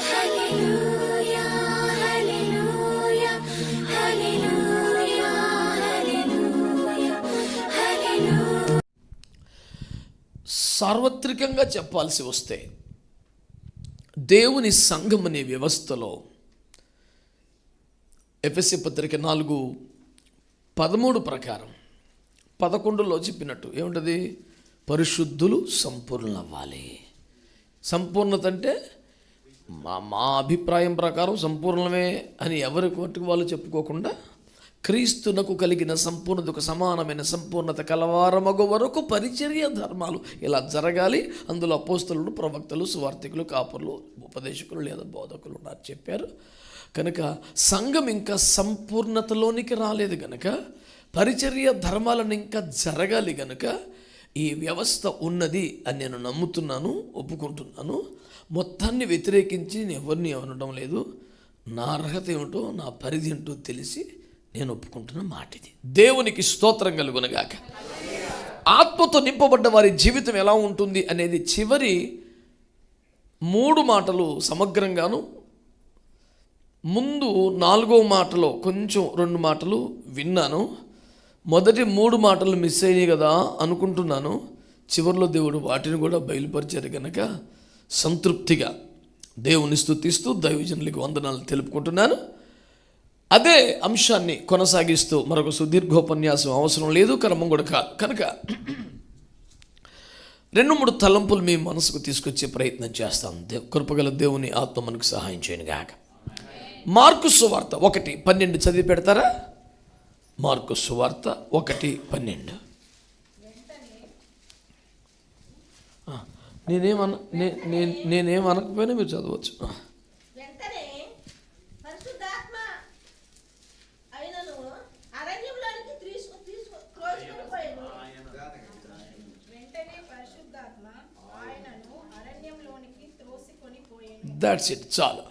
హల్లెలూయా హల్లెలూయా హల్లెలూయా హల్లెలూయా హల్లెలూయా. సార్వత్రికంగా చెప్పాల్సి వస్తే దేవుని సంఘం అనే వ్యవస్థలో ఎఫెసీ పత్రిక 4:13 ప్రకారం 11లో చెప్పినట్టు ఏముంటుంది? పరిశుద్ధులు సంపూర్ణులు అవ్వాలి. సంపూర్ణత అంటే మా అభిప్రాయం ప్రకారం సంపూర్ణమే అని ఎవరి మట్టుకు వాళ్ళు చెప్పుకోకుండా క్రీస్తునకు కలిగిన సంపూర్ణతకు సమానమైన సంపూర్ణత కలవారమగు వరకు పరిచర్య ధర్మాలు ఇలా జరగాలి. అందులో అపోస్తలులు, ప్రవక్తలు, సువార్తికులు, కాపురులు, ఉపదేశకులు లేదా బోధకులు ఉన్నారు చెప్పారు. కనుక సంఘం ఇంకా సంపూర్ణతలోనికి రాలేదు గనుక, పరిచర్య ధర్మాలను ఇంకా జరగాలి గనుక ఈ వ్యవస్థ ఉన్నది అని నేను నమ్ముతున్నాను, ఒప్పుకుంటున్నాను. మొత్తాన్ని వ్యతిరేకించి నేను ఎవరిని అనడం లేదు. నా అర్హత ఏమిటో, నా పరిధి ఏంటో తెలిసి నేను ఒప్పుకుంటున్న మాట ఇది. దేవునికి స్తోత్రం కలుగునగాక. ఆత్మతో నింపబడ్డ వారి జీవితం ఎలా ఉంటుంది అనేది చివరి 3 మాటలు సమగ్రంగాను, ముందు 4వ మాటలో కొంచెం 2 మాటలు విన్నాను. మొదటి 3 మాటలు మిస్ అయినాయి కదా అనుకుంటున్నాను. చివరిలో దేవుడు వాటిని కూడా బయలుపరిచారు కనుక సంతృప్తిగా దేవుని స్తుతిస్తూ దైవజనులకు వందనాలు తెలుపుకుంటున్నాను. అదే అంశాన్ని కొనసాగిస్తూ మరొక సుదీర్ఘోపన్యాసం అవసరం లేదు, క్రమం కూడా కాదు. కనుక 2-3 తలంపులు మీ మనసుకు తీసుకొచ్చే ప్రయత్నం చేస్తాం. కృపగల దేవుని ఆత్మ మనకు సహాయం చేయను గాక. మార్కు సువార్త 1:12 చదివి పెడతారా? మార్కు సువార్త 1:12. నేనేమనకపోయినా మీరు చదవచ్చు. దాట్స్ ఇట్, చాలు.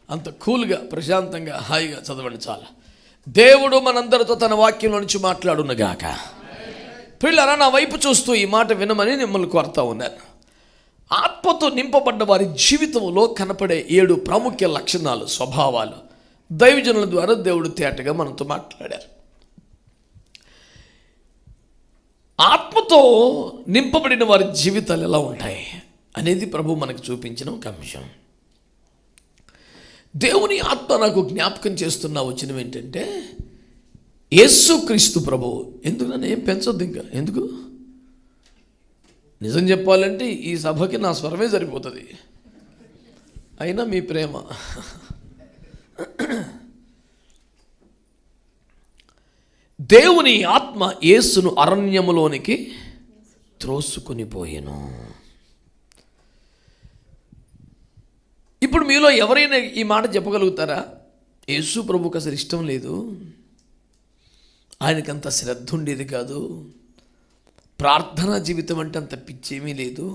అంత కూల్గా, ప్రశాంతంగా, హాయిగా చదవండి చాలు. దేవుడు మనందరితో తన వాక్యంలో నుంచి మాట్లాడునుగాక. పిల్లరా, నా వైపు చూస్తూ ఈ మాట వినమని మిమ్మల్ని కోరుతా ఉన్నాను. ఆత్మతో నింపబడ్డ వారి జీవితంలో కనపడే 7 ప్రాముఖ్య లక్షణాలు, స్వభావాలు దైవజనుల ద్వారా దేవుడు తేటగా మనతో మాట్లాడారు. ఆత్మతో నింపబడిన వారి జీవితాలు ఎలా ఉంటాయి అనేది ప్రభు మనకు చూపించిన ఒక అంశం. దేవుని ఆత్మ నాకు జ్ఞాపకం చేస్తున్న వచనం ఏంటంటే, యేసుక్రీస్తు ప్రభు. ఎందుకు నన్ను ఏం పెంచొద్దు ఇంకా, ఎందుకు? నిజం చెప్పాలంటే ఈ సభకి నా స్వరమే సరిపోతుంది, అయినా మీ ప్రేమ. దేవుని ఆత్మ యేసును అరణ్యములోనికి త్రోసుకొని పోయెను. ఇప్పుడు మీలో ఎవరైనా ఈ మాట చెప్పగలుగుతారా? యేసు ప్రభుకు అసలు ఇష్టం లేదు, ఆయనకంత శ్రద్ధ ఉండేది కాదు, ప్రార్థనా జీవితం అంటే అంత పిచ్చేమీ లేదు,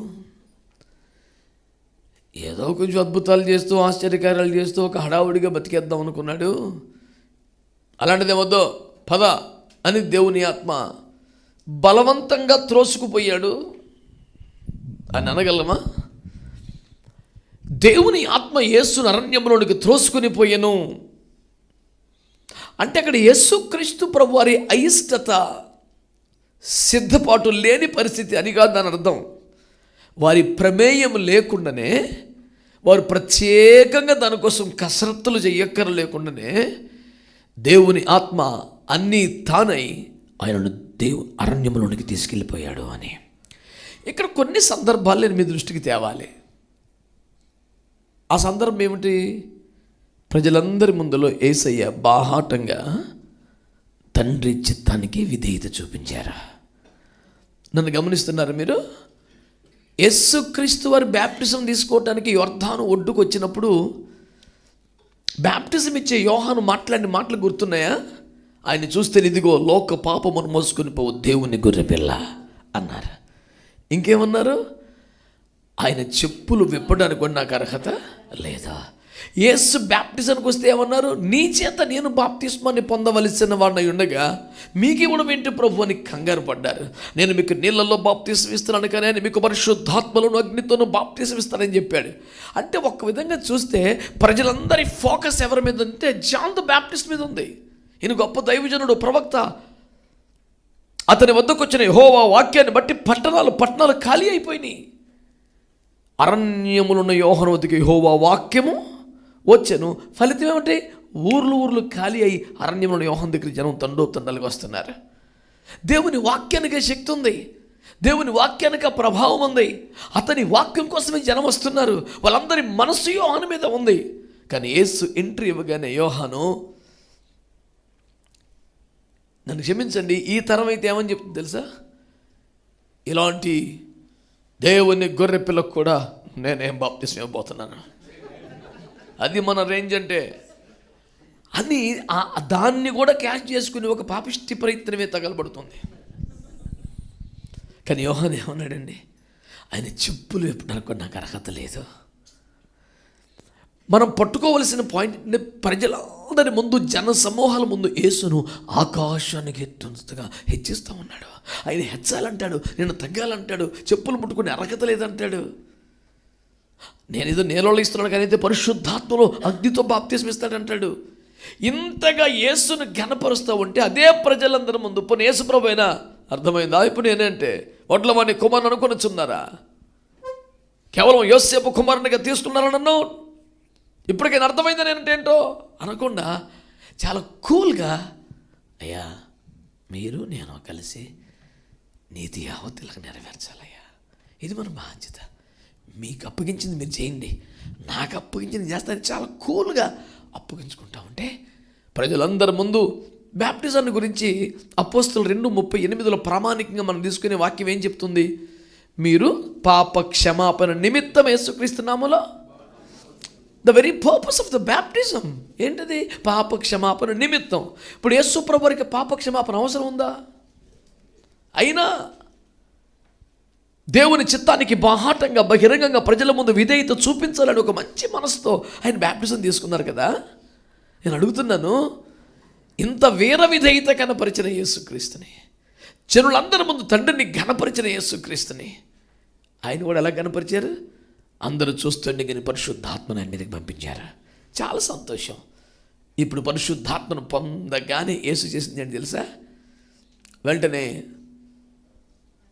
ఏదో కొంచెం అద్భుతాలు చేస్తూ ఆశ్చర్యకార్యాలు చేస్తూ ఒక హడావుడిగా బతికేద్దాం అనుకున్నాడు, అలాంటిది వద్దో పద అని దేవుని ఆత్మ బలవంతంగా త్రోసుకుపోయాడు అని అనగలమా? దేవుని ఆత్మ యేసును అరణ్యంలోనికి త్రోసుకుని పోయెను అంటే అక్కడ యేసుక్రీస్తు ప్రభు వారి అయిష్టత, సిద్ధపాటు లేని పరిస్థితి అని కాదు దాని అర్థం. వారి ప్రమేయం లేకుండానే, వారు ప్రత్యేకంగా దానికోసం కసరత్తులు చేయక్కర లేకుండానే దేవుని ఆత్మ అన్నీ తానై ఆయనను అరణ్యంలోనికి తీసుకెళ్ళిపోయాడు అని. ఇక్కడ కొన్ని సందర్భాలు నేను మీ దృష్టికి తేవాలి. ఆ సందర్భం ఏమిటి? ప్రజలందరి ముందులో యేసయ్య బాహాటంగా తండ్రి చిత్తానికి విధేయత చూపించారు. నన్ను గమనిస్తున్నారా మీరు? యేసుక్రీస్తు వారి బ్యాప్టిజం తీసుకోవటానికి యోర్దాను ఒడ్డుకు వచ్చినప్పుడు బ్యాప్టిజం ఇచ్చే యోహాను మాట్లాడిన మాటలు గుర్తున్నాయా? ఆయన చూస్తే ఇదిగో లోక పాపమును మోసుకొని పోవు దేవుని గొర్రెపిల్ల అన్నారు. ఇంకేమన్నారు? ఆయన చెప్పులు విప్పడానికి కూడా నాకు అర్హత లేదా. యేసు బ్యాప్టిజానికి వస్తే ఏమన్నారు? నీ చేత నేను బాప్తిస్మాన్ని పొందవలసిన వాడిని ఉండగా మీకు ఇవ్వడం ఏంటి ప్రభు అని కంగారు పడ్డారు. నేను మీకు నీళ్ళల్లో బాప్తిసం ఇస్తున్నాను కానీ ఆయన మీకు పరిశుద్ధాత్మలను అగ్నితోనూ బాప్తిసం ఇస్తానని చెప్పాడు. అంటే ఒక విధంగా చూస్తే ప్రజలందరి ఫోకస్ ఎవరి మీద అంటే జాన్ ద బ్యాప్టిస్ట్ మీద ఉంది. ఈయన గొప్ప దైవజనుడు, ప్రవక్త. అతని వద్దకు వచ్చిన యెహోవా వాక్యాన్ని బట్టి పట్టణాలు ఖాళీ అయిపోయినాయి. అరణ్యములున్న యోహాను వద్దకు యెహోవా వాక్యము వచ్చాను. ఫలితం ఏమంటే ఊర్లు ఖాళీ అయ్యి అరణ్యంలో యోహాను దగ్గర జనం తండోతండాలుగా వస్తున్నారు. దేవుని వాక్యానికి శక్తి ఉంది, దేవుని వాక్యానికి ప్రభావం ఉంది. అతని వాక్యం కోసమే జనం వస్తున్నారు. వాళ్ళందరి మనస్సు యోహాను మీద ఉంది. కానీ యేసు ఎంట్రీ ఇవ్వగానే యోహాను, నన్ను క్షమించండి, ఈ తరం అయితే ఏమని చెప్తుంది తెలుసా? ఇలాంటి దేవుని గొర్రె పిల్లకు కూడా నేనేం బాప్తిసం ఇవ్వబోతున్నాను, అది మన రేంజ్ అంటే అని దాన్ని కూడా క్యాష్ చేసుకుని ఒక పాపిష్టి ప్రయత్నమే తగలబడుతుంది. కానీ యోహాను ఏమన్నాడండి? ఆయన చెప్పులు ఎప్పుడు నాకు అర్హత లేదు. మనం పట్టుకోవలసిన పాయింట్, ప్రజలందరి ముందు, జన సమూహాల ముందు యేసును ఆకాశానికి ఎత్తుగా హెచ్చిస్తూ ఉన్నాడు. ఆయన హెచ్చాలంటాడు, నేను తగ్గాలంటాడు, చెప్పులు ముట్టుకునే అర్హత లేదంటాడు. నేనేదో నేలలో ఇస్తున్నాను కానీ అయితే పరిశుద్ధాత్మలో అగ్నితో బాప్తిసం ఇస్తాడంటాడు. ఇంతగా యేసును ఘనపరుస్తూ ఉంటే అదే ప్రజలందరి ముందు పోనీ యేసు ప్రభు అయినా అర్థమైందా? ఇప్పుడు నేనంటే వడ్లవాణి కుమారుని అనుకొనిచున్నారా? కేవలం యోసేపు కుమారునిగా తీసుకున్నారా నన్ను? ఇప్పటికైనా అర్థమైందా నేనంటే ఏంటో అనకుండా చాలా కూల్గా, అయ్యా మీరు నేను కలిసి నీతి యావత్తులకు నెరవేర్చాలయ్యా, ఇది మన బాధ్యత. మీకు అప్పగించింది మీరు చేయండి, నాకు అప్పగించింది చేస్తాను. చాలా కూల్గా అప్పగించుకుంటా ఉంటే ప్రజలందరి ముందు బ్యాప్టిజాన్ని గురించి అపోస్తలులు 2:38 ప్రామాణికంగా మనం తీసుకునే వాక్యం ఏం చెప్తుంది? మీరు పాప క్షమాపణ నిమిత్తం యేసుక్రీస్తు నామములో, the very purpose of the baptism ఏంటిది? పాప క్షమాపణ నిమిత్తం. ఇప్పుడు యేసు ప్రభు వారికి పాప క్షమాపణ అవసరం ఉందా? అయినా దేవుని చిత్తానికి బాహాటంగా బహిరంగంగా ప్రజల ముందు విధేయత చూపించాలని ఒక మంచి మనసుతో ఆయన బ్యాప్టిజం తీసుకున్నారు కదా. నేను అడుగుతున్నాను, ఇంత వీర విధేయత కనపరిచిన యేసుక్రీస్తుని, జనులందరి ముందు తండ్రిని ఘనపరిచిన యేసుక్రీస్తుని ఆయన కూడా ఎలా కనపరిచారు? అందరూ చూస్తుండే కానీ పరిశుద్ధాత్మను ఆయన మీదకి పంపించారు. చాలా సంతోషం. ఇప్పుడు పరిశుద్ధాత్మను పొందగానే యేసు చేసింది ఏంటి తెలుసా? వెంటనే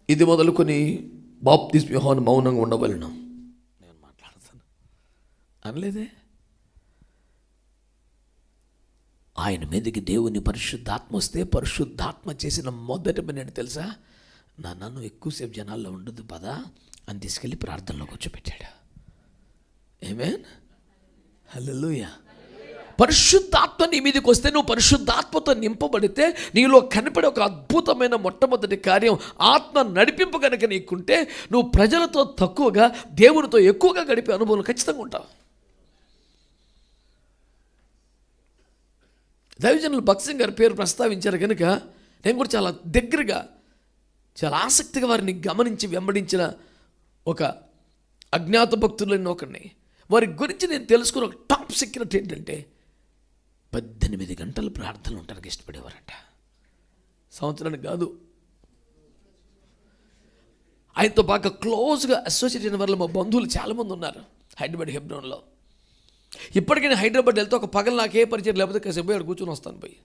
ఇది మొదలుకొని బాప్తిస్మ యోహాను మౌనంగా ఉండవలను, నేను మాట్లాడతాను అనలేదే. ఆయన మీదకి దేవుని పరిశుద్ధాత్మ వస్తే పరిశుద్ధాత్మ చేసిన మొదటి పని ఏంటి తెలుసా? నన్ను ఎక్కువసేపు జనాల్లో ఉండదు పదా అని తీసుకెళ్ళి ప్రార్థనలో కూర్చోబెట్టాడు. ఆమేన్, హల్లెలూయా. పరిశుద్ధాత్మ నీ మీదకి వస్తే, నువ్వు పరిశుద్ధాత్మతో నింపబడితే నీలో కనపడే ఒక అద్భుతమైన మొట్టమొదటి కార్యం ఆత్మ నడిపింపు కనుక నీకుంటే నువ్వు ప్రజలతో తక్కువగా దేవునితో ఎక్కువగా గడిపే అనుభవం ఖచ్చితంగా ఉంటావు. దైవజనులు భక్త్ సింగ్ గారి పేరు ప్రస్తావించారు కనుక నేను కూడా చాలా దగ్గరగా, చాలా ఆసక్తిగా వారిని గమనించి వెంబడించిన ఒక అజ్ఞాత భక్తులని ఒకరిని. వారి గురించి నేను తెలుసుకున్న ఒక టాప్ సీక్రెట్ ఏంటంటే 18 గంటలు ప్రార్థనలు ఉండడానికి ఇష్టపడేవారంట. సంవత్సరానికి కాదు. ఆయనతో బాగా క్లోజ్గా అసోసియేట్ అయిన వాళ్ళు మా బంధువులు చాలామంది ఉన్నారు హైదరాబాద్ హెబ్రోన్లో. ఇప్పటికైనా హైదరాబాద్ వెళ్తే ఒక పగలు నాకే పరిచయం లేకపోతే కాసేపు పోయి అక్కడ కూర్చొని వస్తాను. పోయి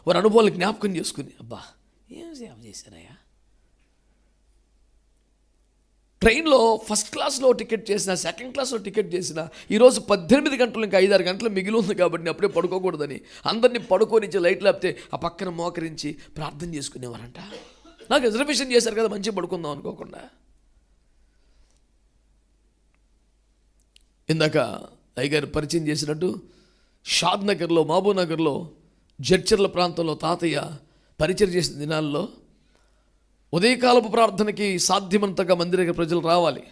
వారి అనుభవాలు జ్ఞాపకం చేసుకుని, అబ్బా ఏం సేవ చేశారయ్యా. ట్రైన్లో ఫస్ట్ క్లాస్లో టికెట్ చేసిన, సెకండ్ క్లాస్లో టికెట్ చేసిన, ఈరోజు 18 గంటలు ఇంకా 5-6 గంటలు మిగిలి ఉంది కాబట్టి అప్పుడే పడుకోకూడదని అందరినీ పడుకోనిచ్చి లైట్ లేపితే ఆ పక్కన మోకరించి ప్రార్థన చేసుకునేవారంట. నాకు రిజర్వేషన్ చేశారు కదా మంచిగా పడుకుందాం అనుకోకుండా. ఇందాక అయ్యగారు పరిచయం చేసినట్టు షాద్ నగర్లో, మహబూబ్ నగర్లో, జడ్చర్ల ప్రాంతంలో తాతయ్య పరిచయం చేసిన దినాల్లో ఉదయకాలపు ప్రార్థనకి సాధ్యమంతగా మందిర ప్రజలు రావాలి.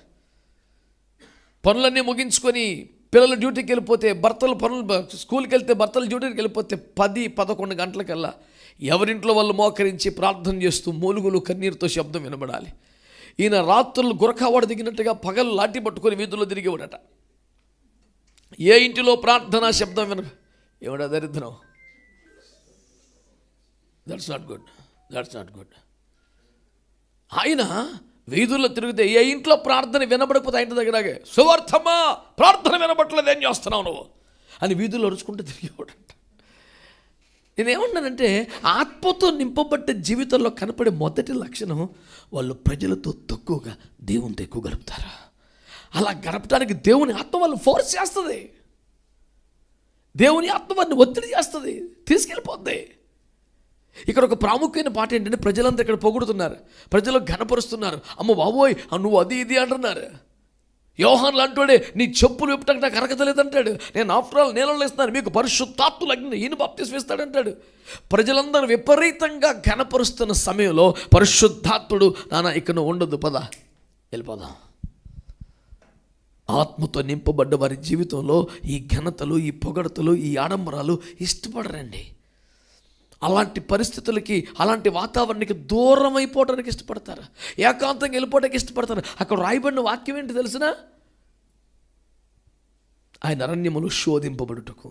పనులన్నీ ముగించుకొని పిల్లలు డ్యూటీకి వెళ్ళిపోతే, భర్తలు స్కూల్కి వెళ్తే భర్తలు డ్యూటీకి వెళ్ళిపోతే 10-11 గంటలకల్లా ఎవరింట్లో వాళ్ళు మోకరించి ప్రార్థన చేస్తూ మూలుగులు కన్నీరుతో శబ్దం వినబడాలి. ఈయన రాత్రులు గురకావాడు దిగినట్టుగా పగలు లాఠీ పట్టుకొని వీధుల్లో తిరిగేవాడట. ఏ ఇంటిలో ప్రార్థనా శబ్దం విన ఏమిటా దరిద్రం? That's not good. ఆయన వీధుల్లో తిరిగితే ఏ ఇంట్లో ప్రార్థన వినబడకపోతే ఆయన దగ్గరగే, సువార్థమ్మా ప్రార్థన వినబడట్లేదు, ఏం చేస్తున్నావు నువ్వు అని వీధుల్లో అరుచుకుంటూ తిరిగేవాడంట. నేనేమన్నానంటే, ఆత్మతో నింపబడ్డ జీవితంలో కనపడే మొదటి లక్షణం, వాళ్ళు ప్రజలతో తక్కువగా దేవునితో ఎక్కువ గడుపుతారు. అలా గడపడానికి దేవుని ఆత్మ వాళ్ళు ఫోర్స్ చేస్తుంది. దేవుని ఆత్మ వారిని ఒత్తిడి చేస్తుంది, తీసుకెళ్ళిపోద్ది. ఇక్కడ ఒక ప్రాముఖ్యమైన పాట ఏంటంటే, ప్రజలంతా ఇక్కడ పొగుడుతున్నారు, ప్రజలు ఘనపరుస్తున్నారు. అమ్మ బాబోయ్ నువ్వు అది ఇది అంటున్నారు. యోహాన్లు అంటాడే, నీ చెప్పులు విప్పటానికి నాకు అరకతలేదంటాడు. నేను ఆఫ్టర్ ఆల్ నీళ్ళలో ఇస్తున్నాను, మీకు పరిశుద్ధాత్ములు అగ్ని ఈయన బాప్తిస్మం ఇస్తాడంటాడు. ప్రజలందరూ విపరీతంగా ఘనపరుస్తున్న సమయంలో పరిశుద్ధాత్ముడు, నాన్న ఇక్కడ ఉండొద్దు, పద వెళ్ళిపోదాం. ఆత్మతో నింపబడ్డ వారి జీవితంలో ఈ ఘనతలు, ఈ పొగడతలు, ఈ ఆడంబరాలు ఇష్టపడరండి. అలాంటి పరిస్థితులకి, అలాంటి వాతావరణానికి దూరం అయిపోవడానికి ఇష్టపడతారు, ఏకాంతంగా వెళ్ళిపోవడానికి ఇష్టపడతారు. అక్కడ రాయబడిన వాక్యం ఏంటి తెలిసిన? ఆయన అరణ్యములు శోధింపబడుటకు,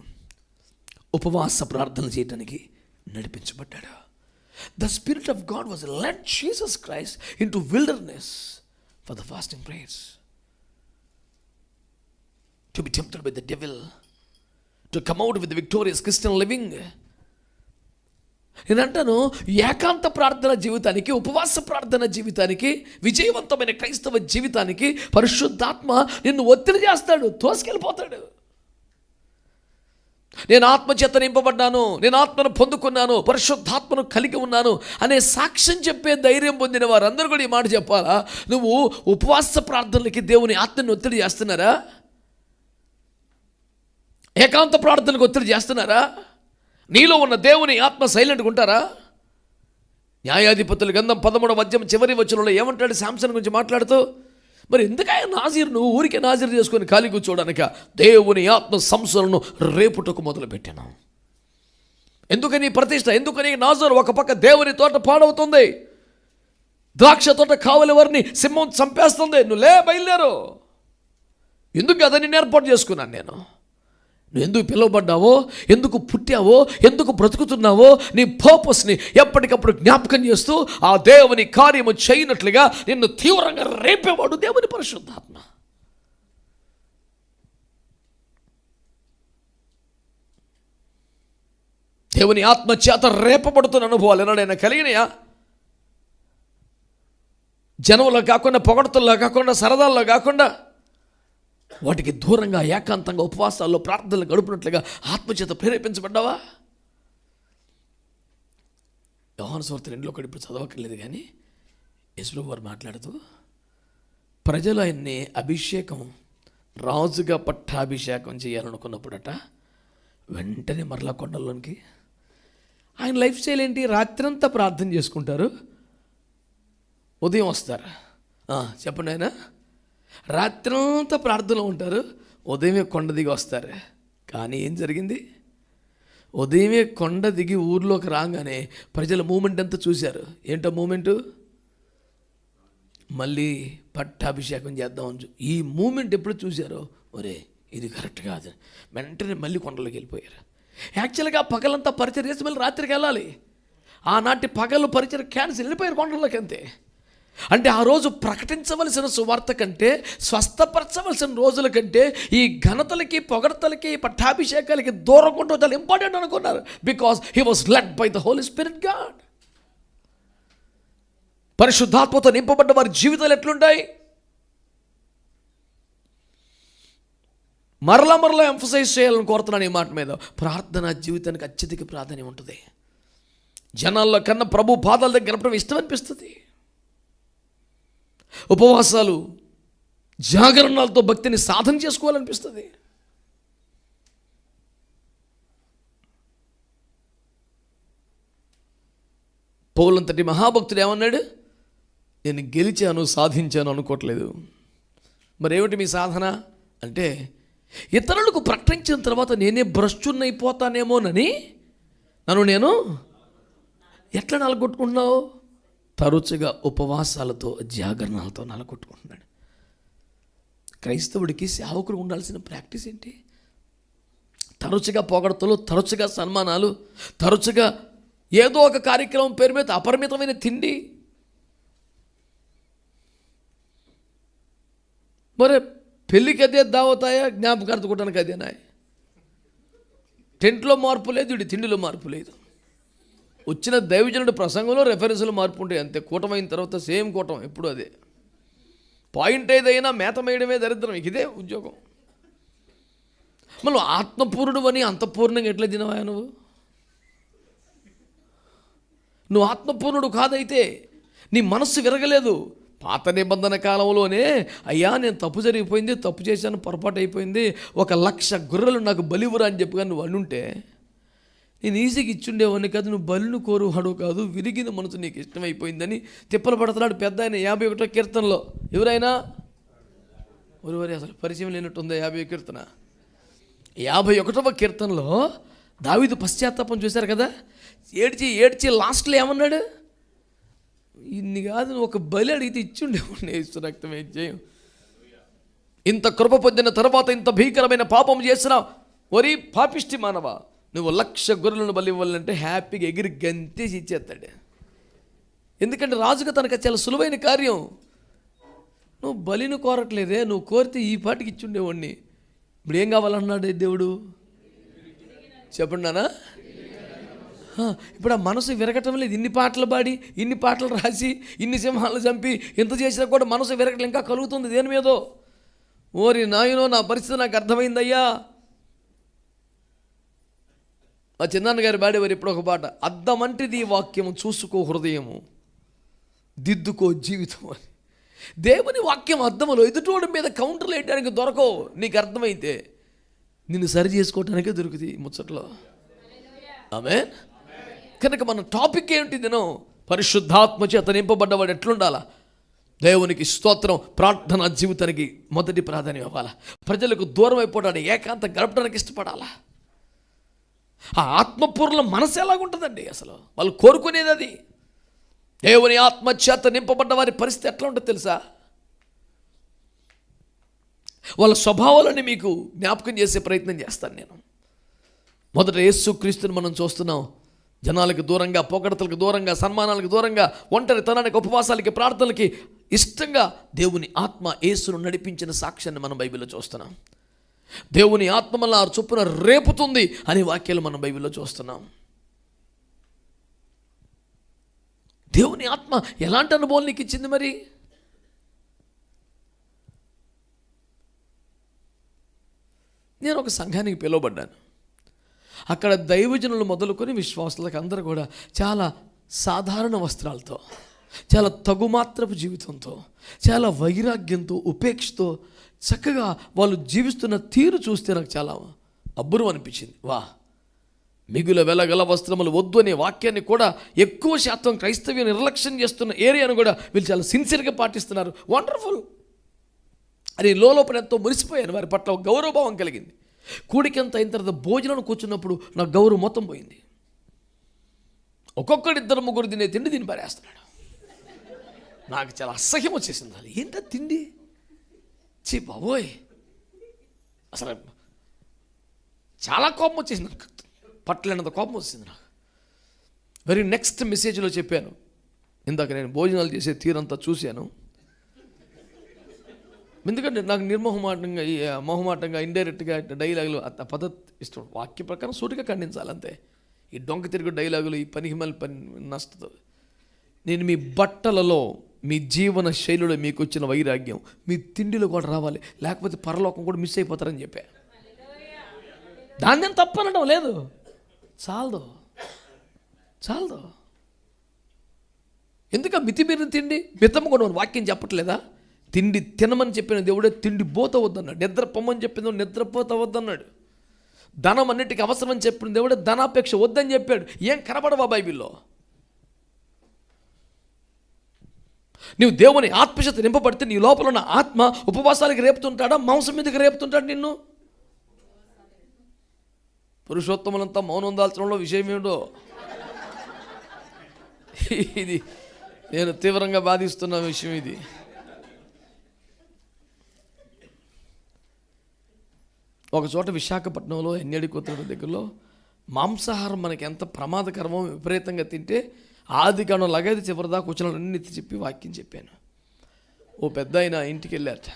ఉపవాస ప్రార్థన చేయడానికి నడిపించబడ్డాడు. The spirit of God was led Jesus Christ into wilderness for the fasting prayers, to be tempted by the devil, to come out with the victorious Christian living. నేనంటాను, ఏకాంత ప్రార్థన జీవితానికి, ఉపవాస ప్రార్థన జీవితానికి, విజయవంతమైన క్రైస్తవ జీవితానికి పరిశుద్ధాత్మ నిన్ను ఒత్తిడి చేస్తాడు, తోసుకెళ్ళిపోతాడు. నేను ఆత్మచేత నింపబడ్డాను, నేను ఆత్మను పొందుకున్నాను, పరిశుద్ధాత్మను కలిగి ఉన్నాను అనే సాక్ష్యం చెప్పే ధైర్యం పొందిన వారందరూ కూడా ఈ మాట చెప్పాలా? నువ్వు ఉపవాస ప్రార్థనలకి దేవుని ఆత్మని ఒత్తిడి చేస్తున్నారా? ఏకాంత ప్రార్థనకు ఒత్తిడి చేస్తున్నారా? నీలో ఉన్న దేవుని ఆత్మ సైలెంట్గా ఉంటారా? న్యాయాధిపతుల గ్రంథం 13వ అధ్యాయం చివరి వచనంలో ఏమంటాడు శాంసన్ గురించి మాట్లాడుతూ, మరి ఎందుకయ్యా నాజీరు నువ్వు ఊరికే నాజీరు చేసుకొని ఖాళీ కూర్చోవడానిక? దేవుని ఆత్మ సంసలను రేపుటకు మొదలుపెట్టాను. ఎందుకని ప్రతిష్ట? ఎందుకని నాజరు? ఒక పక్క దేవుని తోట పాడవుతుంది, ద్రాక్ష తోట కావలి వారిని సింహం చంపేస్తుంది. నువ్వు బయలుదేరు. ఎందుకు అదని ఏర్పాటు చేసుకున్నాను నేను. నువ్వు ఎందుకు పిలువబడ్డావో, ఎందుకు పుట్టావో, ఎందుకు బ్రతుకుతున్నావో, నీ పర్పస్ని ఎప్పటికప్పుడు జ్ఞాపకం చేస్తూ ఆ దేవుని కార్యము చేయనట్లుగా నిన్ను తీవ్రంగా రేపేవాడు దేవుని పరిశుద్ధాత్మ. దేవుని ఆత్మ చేత రేపబడుతున్న అనుభవాలు ఎన్నడైనా కలిగినాయా? జనంలో కాకుండా, పొగడతల్లో కాకుండా, సరదాల్లో కాకుండా, వాటికి దూరంగా ఏకాంతంగా ఉపవాసాల్లో ప్రార్థనలు గడుపునట్లుగా ఆత్మచేత ప్రేరేపించబడ్డావా? యోహాను సువార్త 2లో ఇప్పుడు చదవక్కర్లేదు, కానీ యేసు వారు మాట్లాడుతూ, ప్రజలు ఆయన్ని అభిషేకం, రాజుగా పట్టాభిషేకం చేయాలనుకున్నప్పుడట వెంటనే మరలా కొండల్లోనికి. ఆయన లైఫ్ స్టైల్ ఏంటి? రాత్రంతా ప్రార్థన చేసుకుంటారు, ఉదయం వస్తారు. చెప్పండి, ఆయన రాత్రంతా ప్రార్థనలో ఉంటారు, ఉదయమే కొండ దిగి వస్తారు. కానీ ఏం జరిగింది? ఉదయమే కొండ దిగి ఊర్లోకి రాగానే ప్రజల మూమెంట్ అంతా చూశారు. ఏంటో మూమెంటు? మళ్ళీ పట్టాభిషేకం చేద్దామని ఈ మూమెంట్ ఎప్పుడు చూశారో, ఒరే ఇది కరెక్ట్ కాదు, వెంటనే మళ్ళీ కొండలోకి వెళ్ళిపోయారు. యాక్చువల్గా పగలంతా పరిచయం చేసి మళ్ళీ రాత్రికి వెళ్ళాలి. ఆనాటి పగలు పరిచయం క్యాన్సిల్, వెళ్ళిపోయారు కొండలోకి. అంతే. అంటే ఆ రోజు ప్రకటించవలసిన సువార్త కంటే, స్వస్థపరచవలసిన రోజుల కంటే ఈ ఘనతలకి, పొగడతలకి, పట్టాభిషేకాలకి దూరం కొంటూ చాలా ఇంపార్టెంట్ అనుకున్నారు. Because he was led by the holy spirit god. పరిశుద్ధాత్మతో నింపబడ్డ వారి జీవితాలు ఎట్లుంటాయి? మరలా ఎంఫసైజ్ చేయాలని కోరుతున్నాను ఈ మాట మీద. ప్రార్థనా జీవితానికి అత్యధిక ప్రాధాన్యం ఉంటుంది. జనాల్లో కన్నా ప్రభు పాదాల దగ్గర గడపడం ఇష్టం అనిపిస్తుంది. ఉపవాసాలు, జాగరణాలతో భక్తిని సాధన చేసుకోవాలనిపిస్తుంది. పౌలంతటి మహాభక్తుడు ఏమన్నాడు? నేను గెలిచాను, సాధించాను అనుకోవట్లేదు. మరేమిటి మీ సాధన అంటే, ఇతరులకు ప్రకటించిన తర్వాత నేనే భ్రష్టున్నైపోతానేమోనని నన్ను నేను ఎట్లా నలగొట్టుకుంటున్నావు? తరచుగా ఉపవాసాలతో, జాగరణాలతో నలగొట్టుకుంటున్నాడు. క్రైస్తవుడికి, సేవకుడు ఉండాల్సిన ప్రాక్టీస్ ఏంటి? తరచుగా పొగడతలు, తరచుగా సన్మానాలు, తరచుగా ఏదో ఒక కార్యక్రమం పేరు మీద అపరిమితమైన తిండి. మరి పెళ్ళికి అదే దావతాయా, జ్ఞాపకార్థ కొట్టడానికి అదేనా? టెంట్లో మార్పు లేదు, ఇటు తిండిలో మార్పు లేదు. వచ్చిన దైవజనుడి ప్రసంగంలో రెఫరెన్స్లు మార్పు ఉంటాయి అంతే. కూటమైన తర్వాత సేమ్ కూటం ఎప్పుడు అదే. పాయింట్ ఏదైనా మేతమేయడమే దరిద్రం, ఇదే ఉద్యోగం. మళ్ళీ ఆత్మపూర్ణుడు అని అంతఃపూర్ణంగా ఎట్లా తినవా నువ్వు? నువ్వు ఆత్మపూర్ణుడు కాదైతే, నీ మనస్సు విరగలేదు. పాత నిబంధన కాలంలోనే అయ్యా నేను తప్పు జరిగిపోయింది, తప్పు చేశాను, పొరపాటు అయిపోయింది, 1,00,000 గొర్రెలు నాకు బలివురా అని చెప్పి నువ్వు అనుంటే నేను ఈజీగా ఇచ్చుండేవాడిని కాదు. నువ్వు బలిని కోరువాడు కాదు, విరిగిన మనసు నీకు ఇష్టమైపోయిందని తిప్పలు పడుతున్నాడు పెద్ద ఆయన 51వ కీర్తనలో. ఎవరైనా ఒరువరి అసలు పరిచయం లేనట్టుందా 50వ కీర్తన? 51వ కీర్తనలో దావీదు పశ్చాత్తాపం చూశారు కదా, ఏడ్చి ఏడ్చి లాస్ట్లో ఏమన్నాడు? ఇన్ని కాదు, నువ్వు ఒక బలి అడిగితే ఇచ్చుండేవాడిని, యేసు రక్తమే జయం. ఇంత కృప పొందిన తర్వాత ఇంత భీకరమైన పాపం చేస్తున్నావు, ఒరి పాపిష్టి మానవా, నువ్వు 1,00,000 గొర్రెలను బలి ఇవ్వాలంటే హ్యాపీగా ఎగిరి గంతేసి ఇచ్చేస్తాడు. ఎందుకంటే రాజుగా తనకు చాలా సులువైన కార్యం. నువ్వు బలిని కోరట్లేదే, నువ్వు కోరితే ఈ పాటికి ఇచ్చుండేవాడిని. ఇప్పుడు ఏం కావాలన్నాడు దేవుడు? చెప్పండి నాన్న. ఇప్పుడు ఆ మనసు విరగటం లేదు. ఇన్ని పాటలు పాడి, ఇన్ని పాటలు రాసి, ఇన్ని సింహాలు చంపి ఇంత చేసినా కూడా మనసు విరగటం ఇంకా కలుగుతుంది దేని మీదో. ఓరి నాయనో, నా పరిస్థితి నాకు అర్థమైందయ్యా. మా చిన్నాన్నగారు పాడేవారు ఇప్పుడు ఒక పాట, అద్దమంటిది వాక్యము చూసుకో హృదయము, దిద్దుకో జీవితం అని. దేవుని వాక్యం అద్దములో ఎదుటోడి మీద కౌంటర్లు వేయడానికి దొరకవు. నీకు అర్థమైతే నిన్ను సరి చేసుకోవటానికే దొరుకుతుంది ముచ్చట్లో. ఆమేన్. కనుక మన టాపిక్ ఏంటి దినో? పరిశుద్ధాత్మ చేత నింపబడ్డవాడు ఎట్లుండాలా? దేవునికి స్తోత్రం. ప్రార్థనా జీవితానికి మొదటి ప్రాధాన్యం ఇవ్వాలా. ప్రజలకు దూరం అయిపోవడానికి, ఏకాంతం గడపడానికి ఇష్టపడాలా. ఆ ఆత్మపూర్ణ మనసు ఎలాగుంటుందండి? అసలు వాళ్ళు కోరుకునేది అది. దేవుని ఆత్మ చేత నింపబడ్డ వారి పరిస్థితి ఎట్లా ఉంటుందో తెలుసా? వాళ్ళ స్వభావాలని మీకు జ్ఞాపకం చేసే ప్రయత్నం చేస్తాను నేను. మొదట యేసుక్రీస్తుని మనం చూస్తున్నాం. జనాలకు దూరంగా, పొగడతలకు దూరంగా, సన్మానాలకు దూరంగా, ఒంటరితనానికి, ఉపవాసాలకి, ప్రార్థనలకి ఇష్టంగా దేవుని ఆత్మ యేసును నడిపించిన సాక్ష్యాన్ని మనం బైబిల్లో చూస్తున్నాం. దేవుని ఆత్మ వల్ల ఆ చొప్పున రేపుతుంది అనే వాక్యాలు మనం బైబిల్లో చూస్తున్నాం. దేవుని ఆత్మ ఎలాంటి అనుభవం నీకు ఇచ్చింది? మరి నేను ఒక సంఘానికి పిలువబడ్డాను. అక్కడ దైవజనులు మొదలుకొని విశ్వాసులకు అందరూ కూడా చాలా సాధారణ వస్త్రాలతో, చాలా తగుమాత్రపు జీవితంతో, చాలా వైరాగ్యంతో, ఉపేక్షతో చక్కగా వాళ్ళు జీవిస్తున్న తీరు చూస్తే నాకు చాలా అబ్బురం అనిపించింది. వా, మిగుల వెలగల వస్త్రములు వద్దు అనే వాక్యాన్ని కూడా ఎక్కువ శాతం క్రైస్తవ్యం నిర్లక్ష్యం చేస్తున్న ఏరియాను కూడా వీళ్ళు చాలా సిన్సియర్గా పాటిస్తున్నారు. వండర్ఫుల్. అది లోపల ఎంతో మురిసిపోయాను. వారి పట్ల గౌరవభావం కలిగింది. కూడికంత అయిన తర్వాత భోజనం కూర్చున్నప్పుడు నా గౌరవం మొత్తం పోయింది. ఒక్కొక్కడు 2-3 తినే తిండి తిని పారేస్తున్నాడు. నాకు చాలా అసహ్యం వచ్చేసింది. అది ఏంటో తిండి, చీ బాబోయ్, అసలు చాలా కోపం వచ్చేసింది నాకు. పట్టలేనంత కోపం వచ్చింది నాకు. వెరీ నెక్స్ట్ మెసేజ్లో చెప్పాను. ఇందాక నేను భోజనాలు చేసే తీరంతా చూశాను. ఎందుకంటే నాకు మొహమాటంగా ఇండైరెక్ట్గా డైలాగులు ఆ పద్ధతి ఇష్టం. వాక్య ప్రకారం సూటిగా ఖండించాలి అంతే. ఈ డొంక తిరుగు డైలాగులు, ఈ పనికి పని నష్టతో. నేను మీ బట్టలలో, మీ జీవన శైలిలో మీకు వచ్చిన వైరాగ్యం మీ తిండిలో కూడా రావాలి, లేకపోతే పరలోకం కూడా మిస్ అయిపోతారని చెప్పా. దాన్ని నేను తప్పనడం లేదు. చాలదు. ఎందుక మితిమీరిన తిండి? మితము కూడా వాక్యం చెప్పట్లేదా? తిండి తినమని చెప్పిన దేవుడే తిండి పోతవద్దన్నాడు. నిద్రపోమని చెప్పిన దేవుడు నిద్రపోతవద్దన్నాడు. ధనం అన్నిటికీ అవసరమని చెప్పిన దేవుడే ధనాపేక్ష వద్దని చెప్పాడు. ఏం కనబడవా బైబిల్లో? నీవు దేవుని ఆత్మశక్తి నింపబడితే నీ లోపల ఉన్న ఆత్మ ఉపవాసాలకి రేపుతుంటాడా, మాంసం మీదకి రేపుతుంటాడు నిన్ను? పురుషోత్తములంతా మౌనం దాల్చడంలో విషయం ఏమిటో ఇది నేను తీవ్రంగా బాధిస్తున్న విషయం ఇది. ఒక చోట విశాఖపట్నంలో ఎన్నెడికొత్తడి దగ్గరలో మాంసాహారం మనకి ఎంత ప్రమాదకరమో విపరీతంగా తింటే ఆది కాండం లగైతే చివరిదాకా వచ్చిన అన్ని చెప్పి వాక్యం చెప్పాను. ఓ పెద్ద ఆయన ఇంటికి వెళ్ళారట.